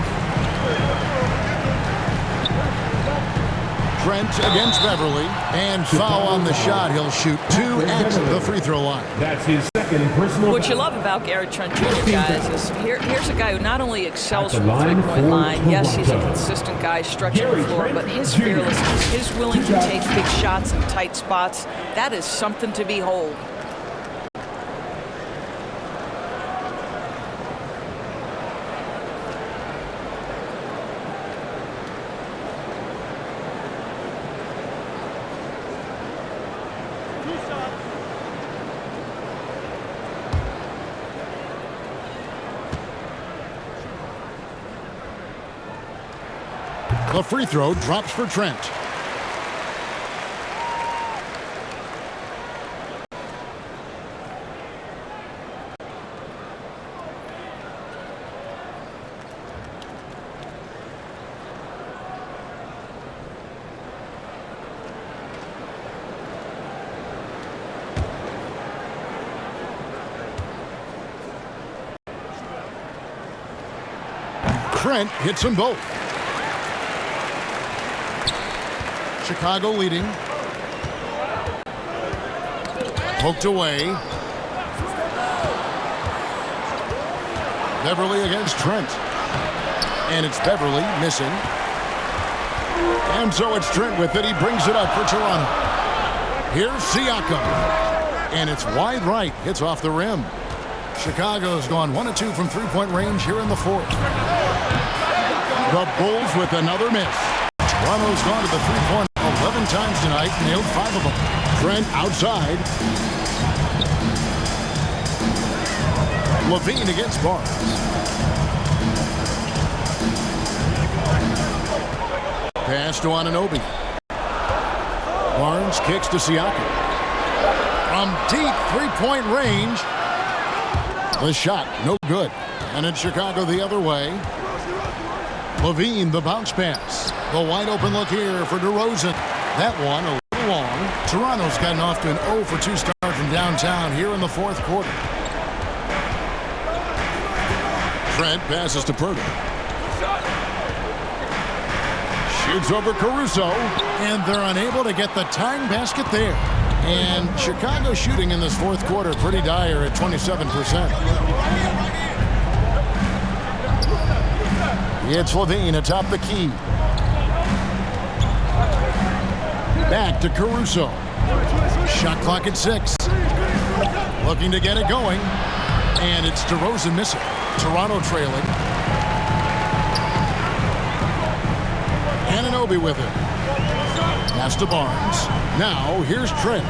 Trent against Beverly. And foul on the shot. He'll shoot 2 at the free throw line. That's his second personal. What you love about Gary Trent Jr., guys, is here's a guy who not only excels from the three-point line, yes, he's a consistent guy stretching the floor, but his fearlessness, his willing to take big shots in tight spots, that is something to behold. The free throw drops for Trent. Trent hits them both. Chicago leading. Poked away. Beverly against Trent. And it's Beverly missing. And so it's Trent with it. He brings it up for Toronto. Here's Siakam. And it's wide right. Hits off the rim. Chicago's gone 1 of 2 from three-point range here in the fourth. The Bulls with another miss. Toronto's gone to the three-point 11 times tonight, nailed 5 of them. Trent outside. LaVine against Barnes. Pass to Anunoby. Barnes kicks to Siakam. From deep three-point range. The shot, no good. And it's Chicago the other way. LaVine, the bounce pass. The wide open look here for DeRozan. That one a little long. Toronto's gotten off to an 0 for 2 start from downtown here in the fourth quarter. Trent passes to Poeltl. Shoots over Caruso. And they're unable to get the tying basket there. And Chicago shooting in this fourth quarter pretty dire at 27%. It's Levine atop the key. Back to Caruso. Shot clock at 6. Looking to get it going. And it's DeRozan missing. Toronto trailing. Anunoby with it. Pass to Barnes. Now here's Trent.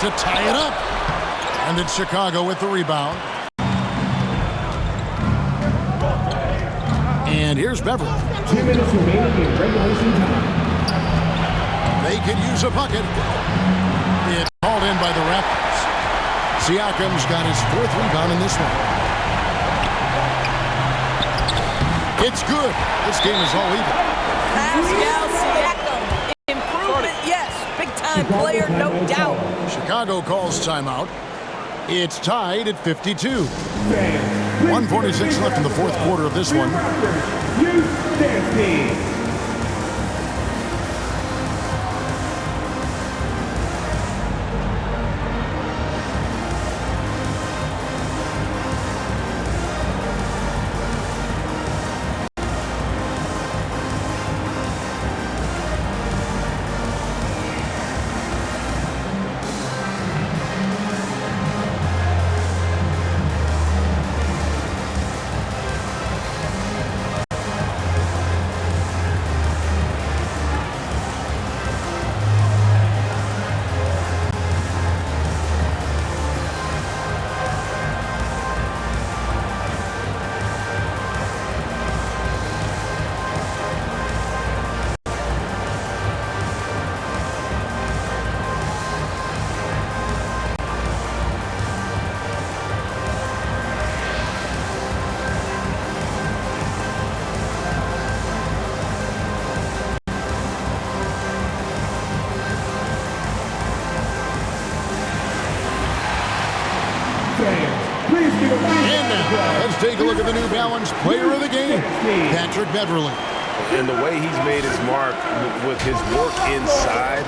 To tie it up. And it's Chicago with the rebound. And here's Beverly. 2 minutes remaining in regulation time. They could use a bucket. It's called in by the Raptors. Siakam's got his 4th rebound in this one. It's good. This game is all even. Pascal Siakam. Improvement, yes. Big-time player, no doubt. Chicago calls timeout. It's tied at 52. 1:46 left in the 4th quarter of this one. You dancing. And now, let's take a look at the New Balance player of the game, Patrick Beverly. And the way he's made his mark with his work inside,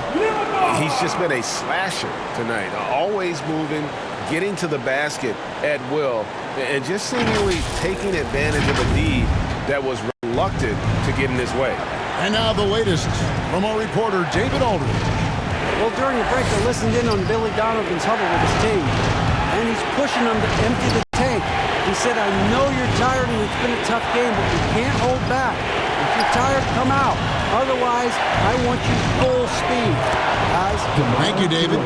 he's just been a slasher tonight. Always moving, getting to the basket at will, and just seemingly taking advantage of a D that was reluctant to get in his way. And now the latest from our reporter, David Aldridge. Well, during the break, I listened in on Billy Donovan's huddle with his team, and he's pushing them to empty the tank. He said, I know you're tired and it's been a tough game, but you can't hold back. If you're tired, come out. Otherwise, I want you full speed. Guys. Thank you, David.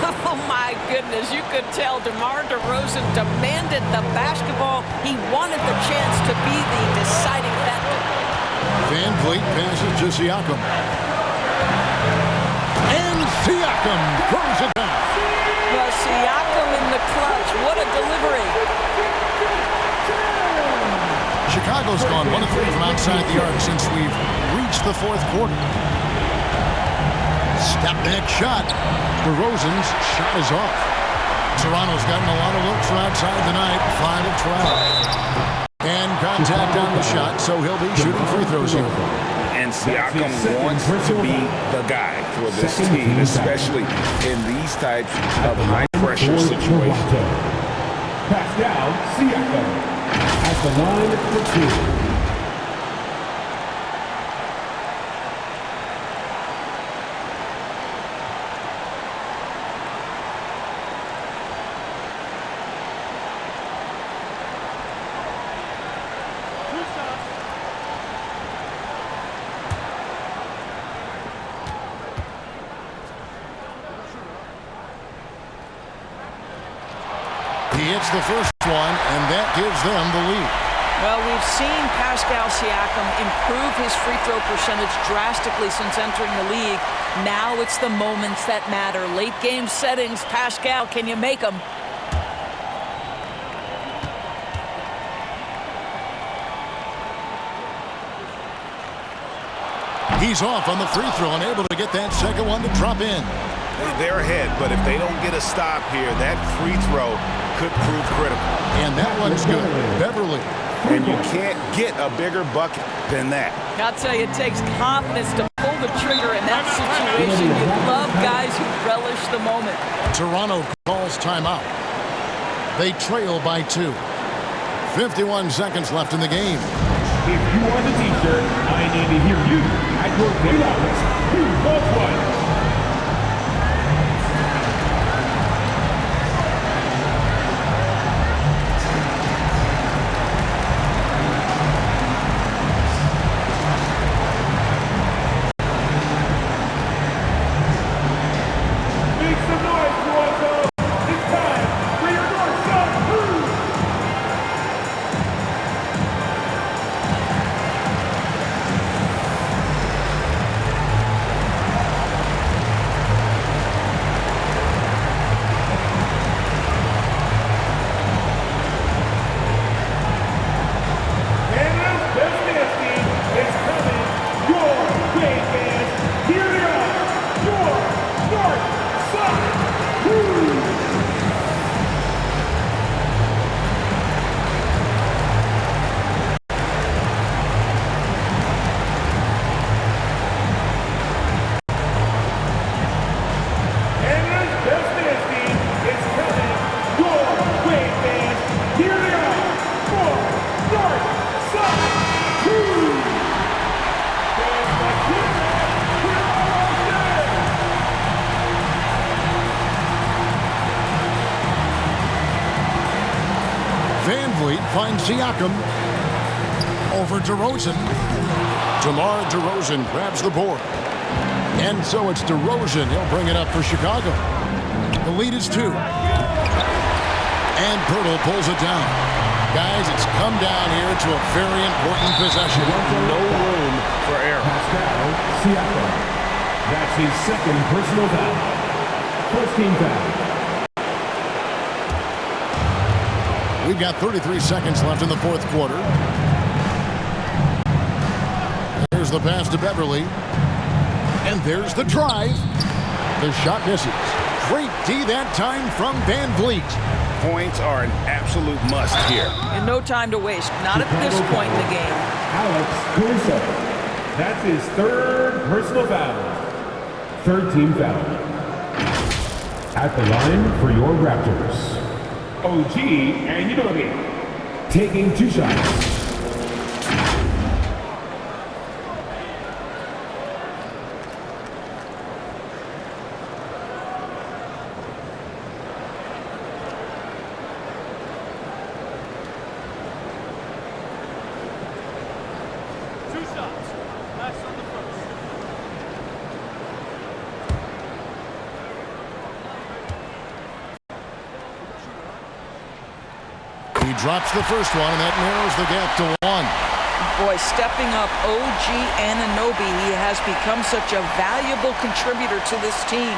Oh, my goodness. You could tell DeMar DeRozan demanded the basketball. He wanted the chance to be the deciding factor. Van Vliet passes to Siakam. And Siakam throws it down. Well, Siakam in the clutch. What a delivery. Chicago's gone 1 of 3 from outside the arc since we've reached the 4th quarter. Step back shot. DeRozan's shot is off. Toronto's gotten a lot of looks from outside tonight, 5 of 12. And contact on the shot, so he'll be shooting free throws here. And Siakam wants to be the guy for this team, especially in these types of high-pressure situations. Pascal Siakam at the line for 2. He hits the first one, and that gives them the lead. Well, we've seen Pascal Siakam improve his free throw percentage drastically since entering the league. Now it's the moments that matter. Late game settings. Pascal, can you make them? He's off on the free throw and able to get that second one to drop in. They're ahead, but if they don't get a stop here, that free throw could prove critical. And that one's good. Beverly. And you can't get a bigger bucket than that. I'll tell you, it takes confidence to pull the trigger in that situation. You love guys who relish the moment. Toronto calls timeout. They trail by 2. 51 seconds left in the game. If you are the teacher, I need to hear you at your big office. Who wants one? Finds Siakam over DeRozan. DeMar DeRozan grabs the board. And so it's DeRozan. He'll bring it up for Chicago. The lead is 2. And Pirtle pulls it down. Guys, it's come down here to a very important possession. No room for error. Pascal Siakam. That's his second personal foul. First team foul. We've got 33 seconds left in the fourth quarter. There's the pass to Beverly. And there's the drive. The shot misses. Great D that time from Van Vliet. Points are an absolute must here. And no time to waste. Not at this point in the game. Alex Caruso. That's his third personal foul. Third team foul. At the line for your Raptors, OG and Utility, taking 2 shots. He drops the first one, and that narrows the gap to 1. Boy, stepping up OG Anunoby, he has become such a valuable contributor to this team.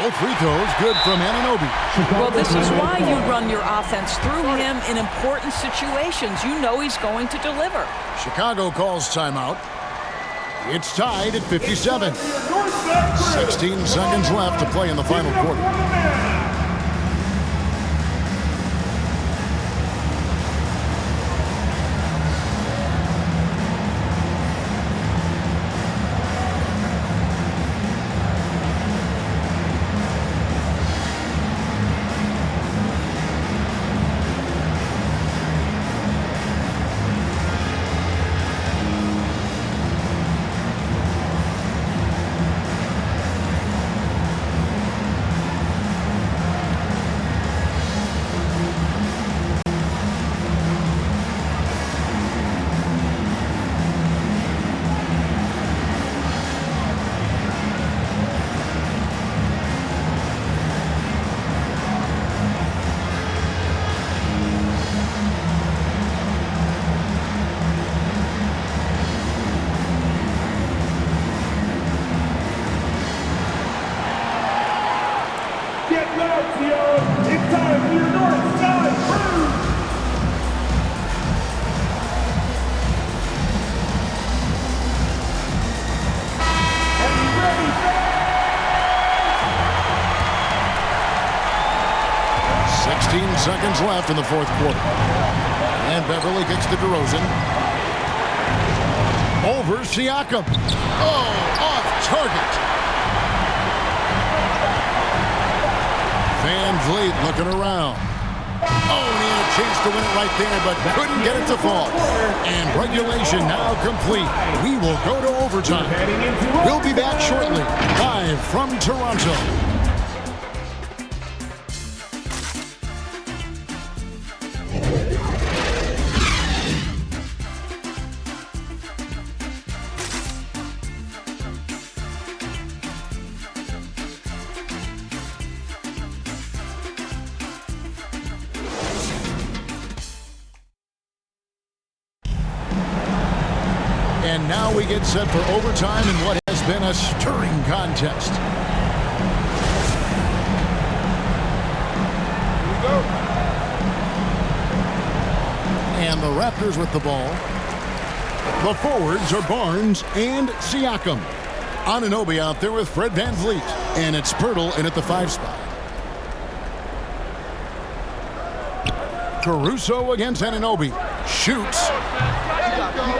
Both free throws good from Anunoby. Well, this is why you run your offense through him in important situations. You know he's going to deliver. Chicago calls timeout. It's tied at 57. 16 seconds left to play in the final quarter. It's time for your North Side. 16 seconds left in the fourth quarter. And Beverly gets to DeRozan. Over Siakam. Oh, off target. Van Vliet looking around. Oh, and he had a chance to win it right there, but couldn't get it to fall. And regulation now complete. We will go to overtime. We'll be back shortly, live from Toronto. And now we get set for overtime in what has been a stirring contest. Here we go. And the Raptors with the ball. The forwards are Barnes and Siakam. Anunoby out there with Fred VanVleet. And it's Pirtle in at the 5 spot. Caruso against Anunoby. Shoots.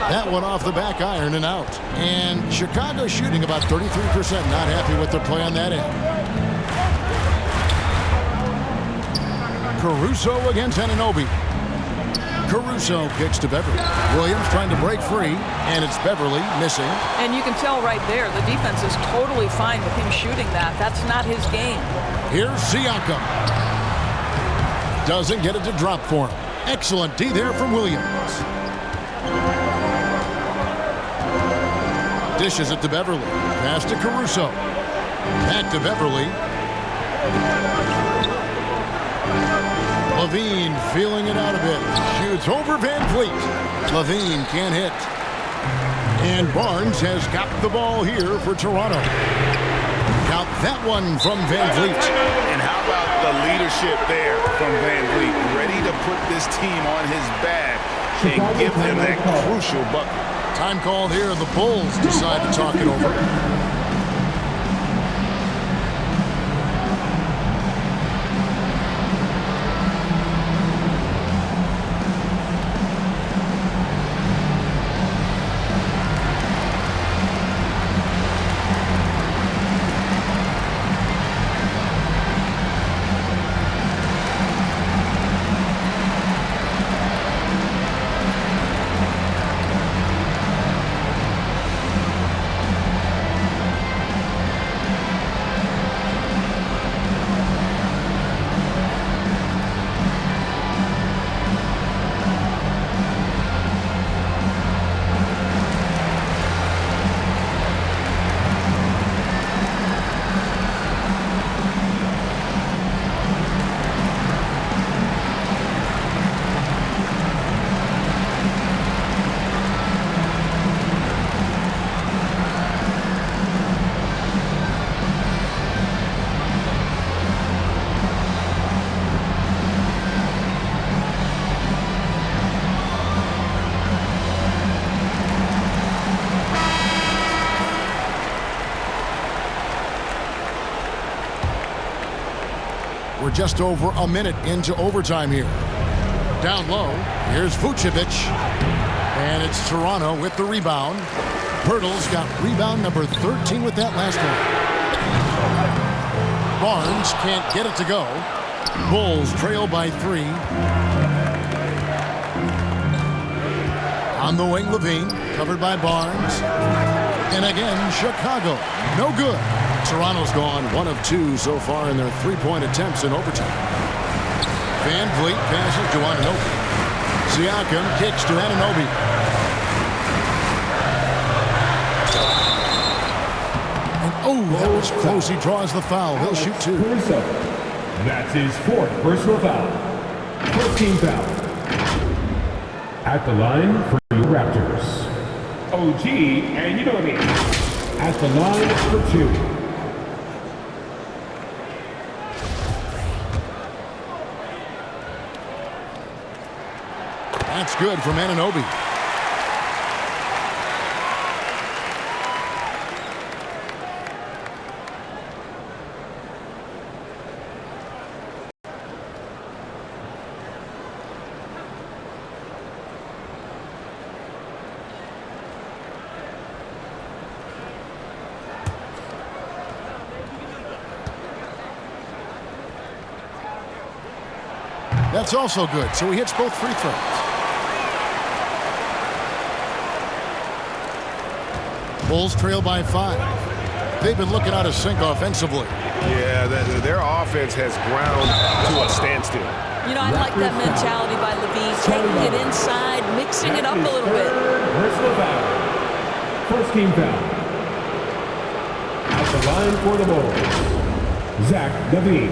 That one off the back iron and out. And Chicago shooting about 33%. Not happy with their play on that end. Caruso against Anunoby. Caruso kicks to Beverly. Williams trying to break free. And it's Beverly missing. And you can tell right there, the defense is totally fine with him shooting that. That's not his game. Here's Siakam. Doesn't get it to drop for him. Excellent D there from Williams. Dishes it to Beverly. Pass to Caruso. Back to Beverly. Levine feeling it out a bit. Shoots over VanVleet. Levine can't hit. And Barnes has got the ball here for Toronto. Count that one from VanVleet. And how about the leadership there from VanVleet? Ready to put this team on his back and give them that crucial bucket. Time called here, and the Bulls decide to talk it over. We're just over a minute into overtime here. Down low, here's Vucevic. And it's Toronto with the rebound. Pirtle's got rebound number 13 with that last one. Barnes can't get it to go. Bulls trail by 3. On the wing, Levine, covered by Barnes. And again, Chicago, no good. Toronto's gone 1 of 2 so far in their 3-point attempts in overtime. VanVleet passes to Anunoby. Siakam kicks to Anunoby. And oh, that was close. He draws the foul. He'll shoot 2. That's his 4th personal foul. 14 foul. At the line for your Raptors. OG, and you know what I mean. At the line for 2. That's good from Anunoby. That's also good, so he hits both free throws. Bulls trail by 5. They've been looking out of sync offensively. Yeah, their offense has ground to a standstill. You know, I like that mentality by Levine, taking it inside, mixing it up a little bit. Personal foul. First team foul. At the line for the Bulls, Zach Levine.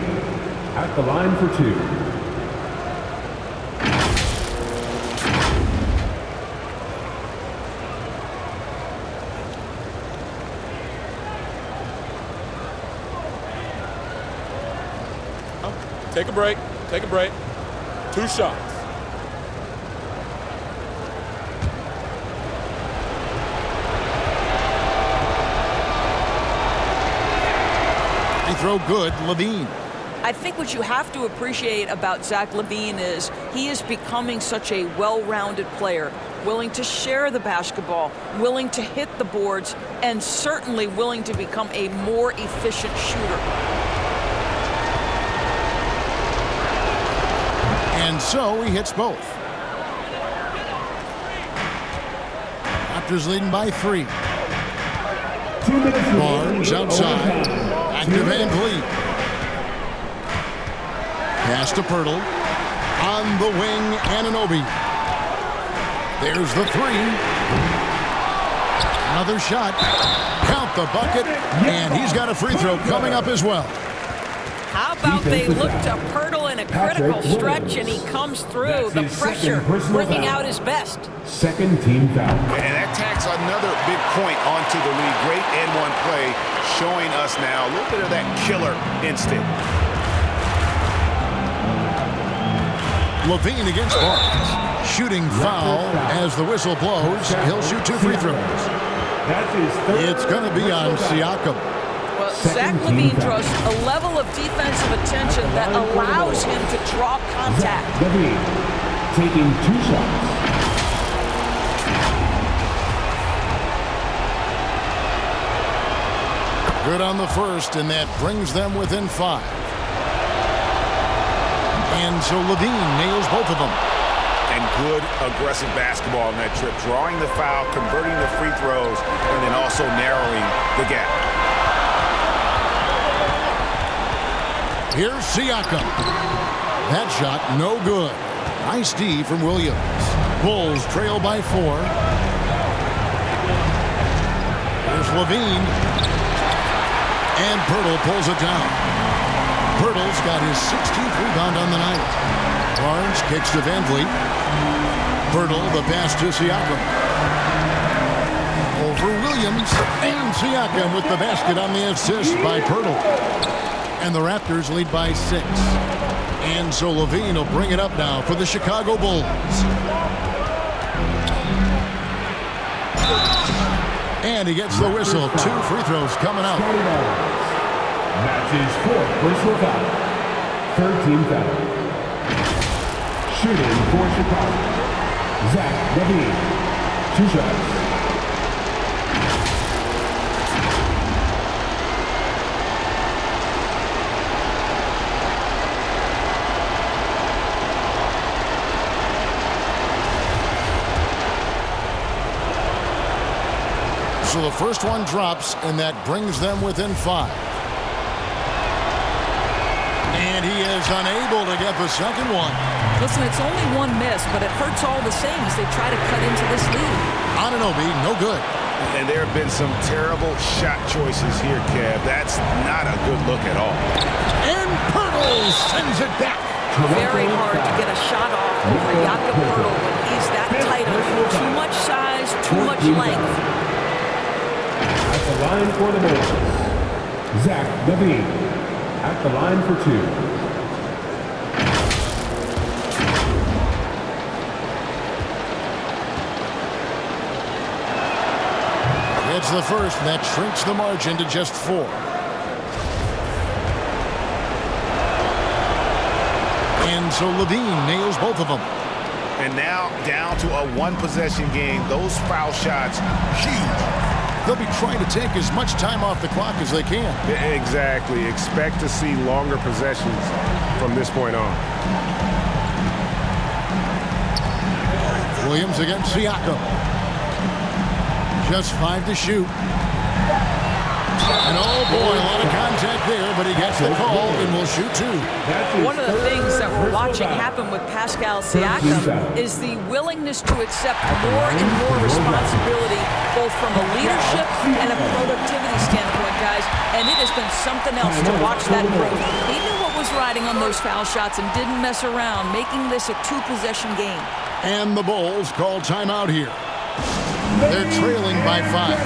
At the line for 2. Take a break. Take a break. 2 shots. They throw good, Levine. I think what you have to appreciate about Zach Levine is he is becoming such a well-rounded player, willing to share the basketball, willing to hit the boards, and certainly willing to become a more efficient shooter. And so he hits both. Raptors leading by 3. 2 minutes. Barnes outside. Back to Van Vliet. Pass to Pirtle. On the wing, Anunoby. There's the 3. Another shot. Count the bucket. And he's got a free throw coming up as well. How about they look to Pirtle in a critical stretch, and he comes through. The pressure bringing out his best. Second team foul. And that tacks another big point onto the lead. Great N1 play, showing us now a little bit of that killer instinct. Levine against Barnes. Shooting foul as the whistle blows. He'll shoot 2 free throws. It's going to be on Siakam. Well, Zach Levine draws a level of defensive attention that allows him to draw contact. Levine taking 2 shots. Good on the first, and that brings them within 5. And so Levine nails both of them. And good aggressive basketball in that trip. Drawing the foul, converting the free throws, and then also narrowing the gap. Here's Siakam. That shot, no good. Nice D from Williams. Bulls trail by 4. Here's Levine. And Pirtle pulls it down. Pirtle's got his 16th rebound on the night. Barnes kicks to Van Vliet. Pirtle, the pass to Siakam. Over Williams. And Siakam with the basket on the assist by Pirtle. And the Raptors lead by 6. And so Levine will bring it up now for the Chicago Bulls. And he gets the whistle. 2 free throws coming up. That's his 4th personal foul. Third team foul. Shooting for Chicago, Zach Levine. 2 shots. So the first one drops, and that brings them within 5. And he is unable to get the second one. Listen, it's only 1 miss, but it hurts all the same as they try to cut into this lead. Anunoby, no good. And there have been some terrible shot choices here, Kev. That's not a good look at all. And Pirtle sends it back. Very hard to get a shot off over Jakob Pirtle when he's that tight on him. Too much size, too much length. At the line for the Bulls, Zach Levine. At the line for 2. It's the first, and that shrinks the margin to just 4. And so Levine nails both of them. And now down to a 1-possession game. Those foul shots, huge. They'll be trying to take as much time off the clock as they can. Exactly. Expect to see longer possessions from this point on. Williams against Siakam. Just 5 to shoot. And oh boy, a lot of contact there, but he gets the call and will shoot 2. One of the things that we're watching happen with Pascal Siakam is the willingness to accept more and more responsibility, both from a leadership and a productivity standpoint, guys. And it has been something else to watch that growth. He knew what was riding on those foul shots and didn't mess around, making this a 2-possession game. And the Bulls call timeout here. They're trailing by 5.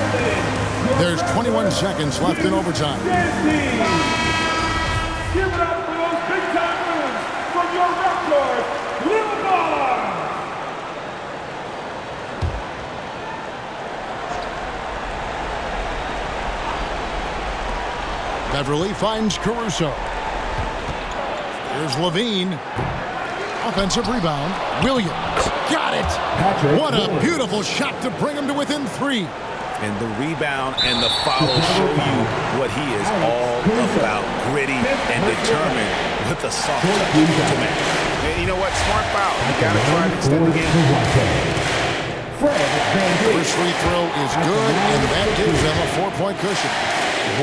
There's 21 seconds left in overtime. Give it up for those big-time wins from your Raptors, Little Ball! Beverly finds Caruso. Here's Levine. Offensive rebound. Williams. Got it! What a beautiful shot to bring him to within 3. And the rebound and the follow show you what he is all about. Gritty and determined with the soft touch to match. And you know what? Smart foul. You got to try to extend the game. First free throw is good, and that gives them a 4-point cushion.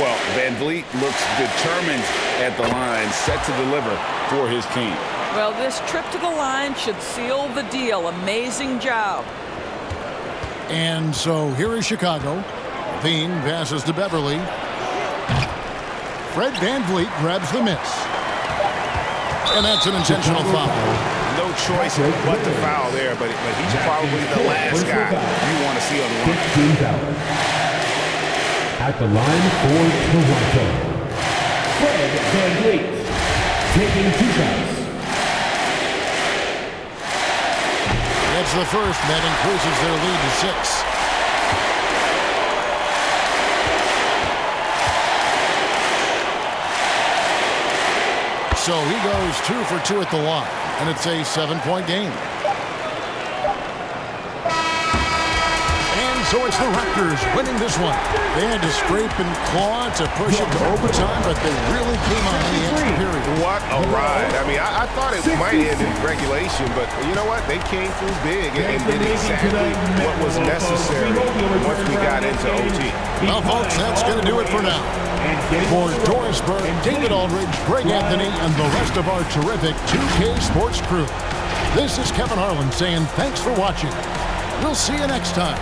Well, Van Vliet looks determined at the line, set to deliver for his team. Well, this trip to the line should seal the deal. Amazing job. And so here is Chicago. Levine passes to Beverly. Fred Van Vliet grabs the miss. And that's an intentional foul. No choice but to foul there, but he's probably the last guy you want to see on the line. At the line for Toronto, Fred Van Vliet taking 2 shots. That's the first, and that increases their lead to 6. So he goes 2 for 2 at the line, and it's a 7-point game. And so it's the Raptors winning this one. They had to scrape and claw to push it to overtime, but they really came on in the extra period. What a ride. I mean, I thought it might end in regulation, but you know what? They came through big and did exactly what was necessary once we got into OT. Well, folks, that's going to do it for now. For Doris Burke, David Aldridge, Greg Anthony, and the rest of our terrific 2K Sports crew, this is Kevin Harlan saying thanks for watching. We'll see you next time.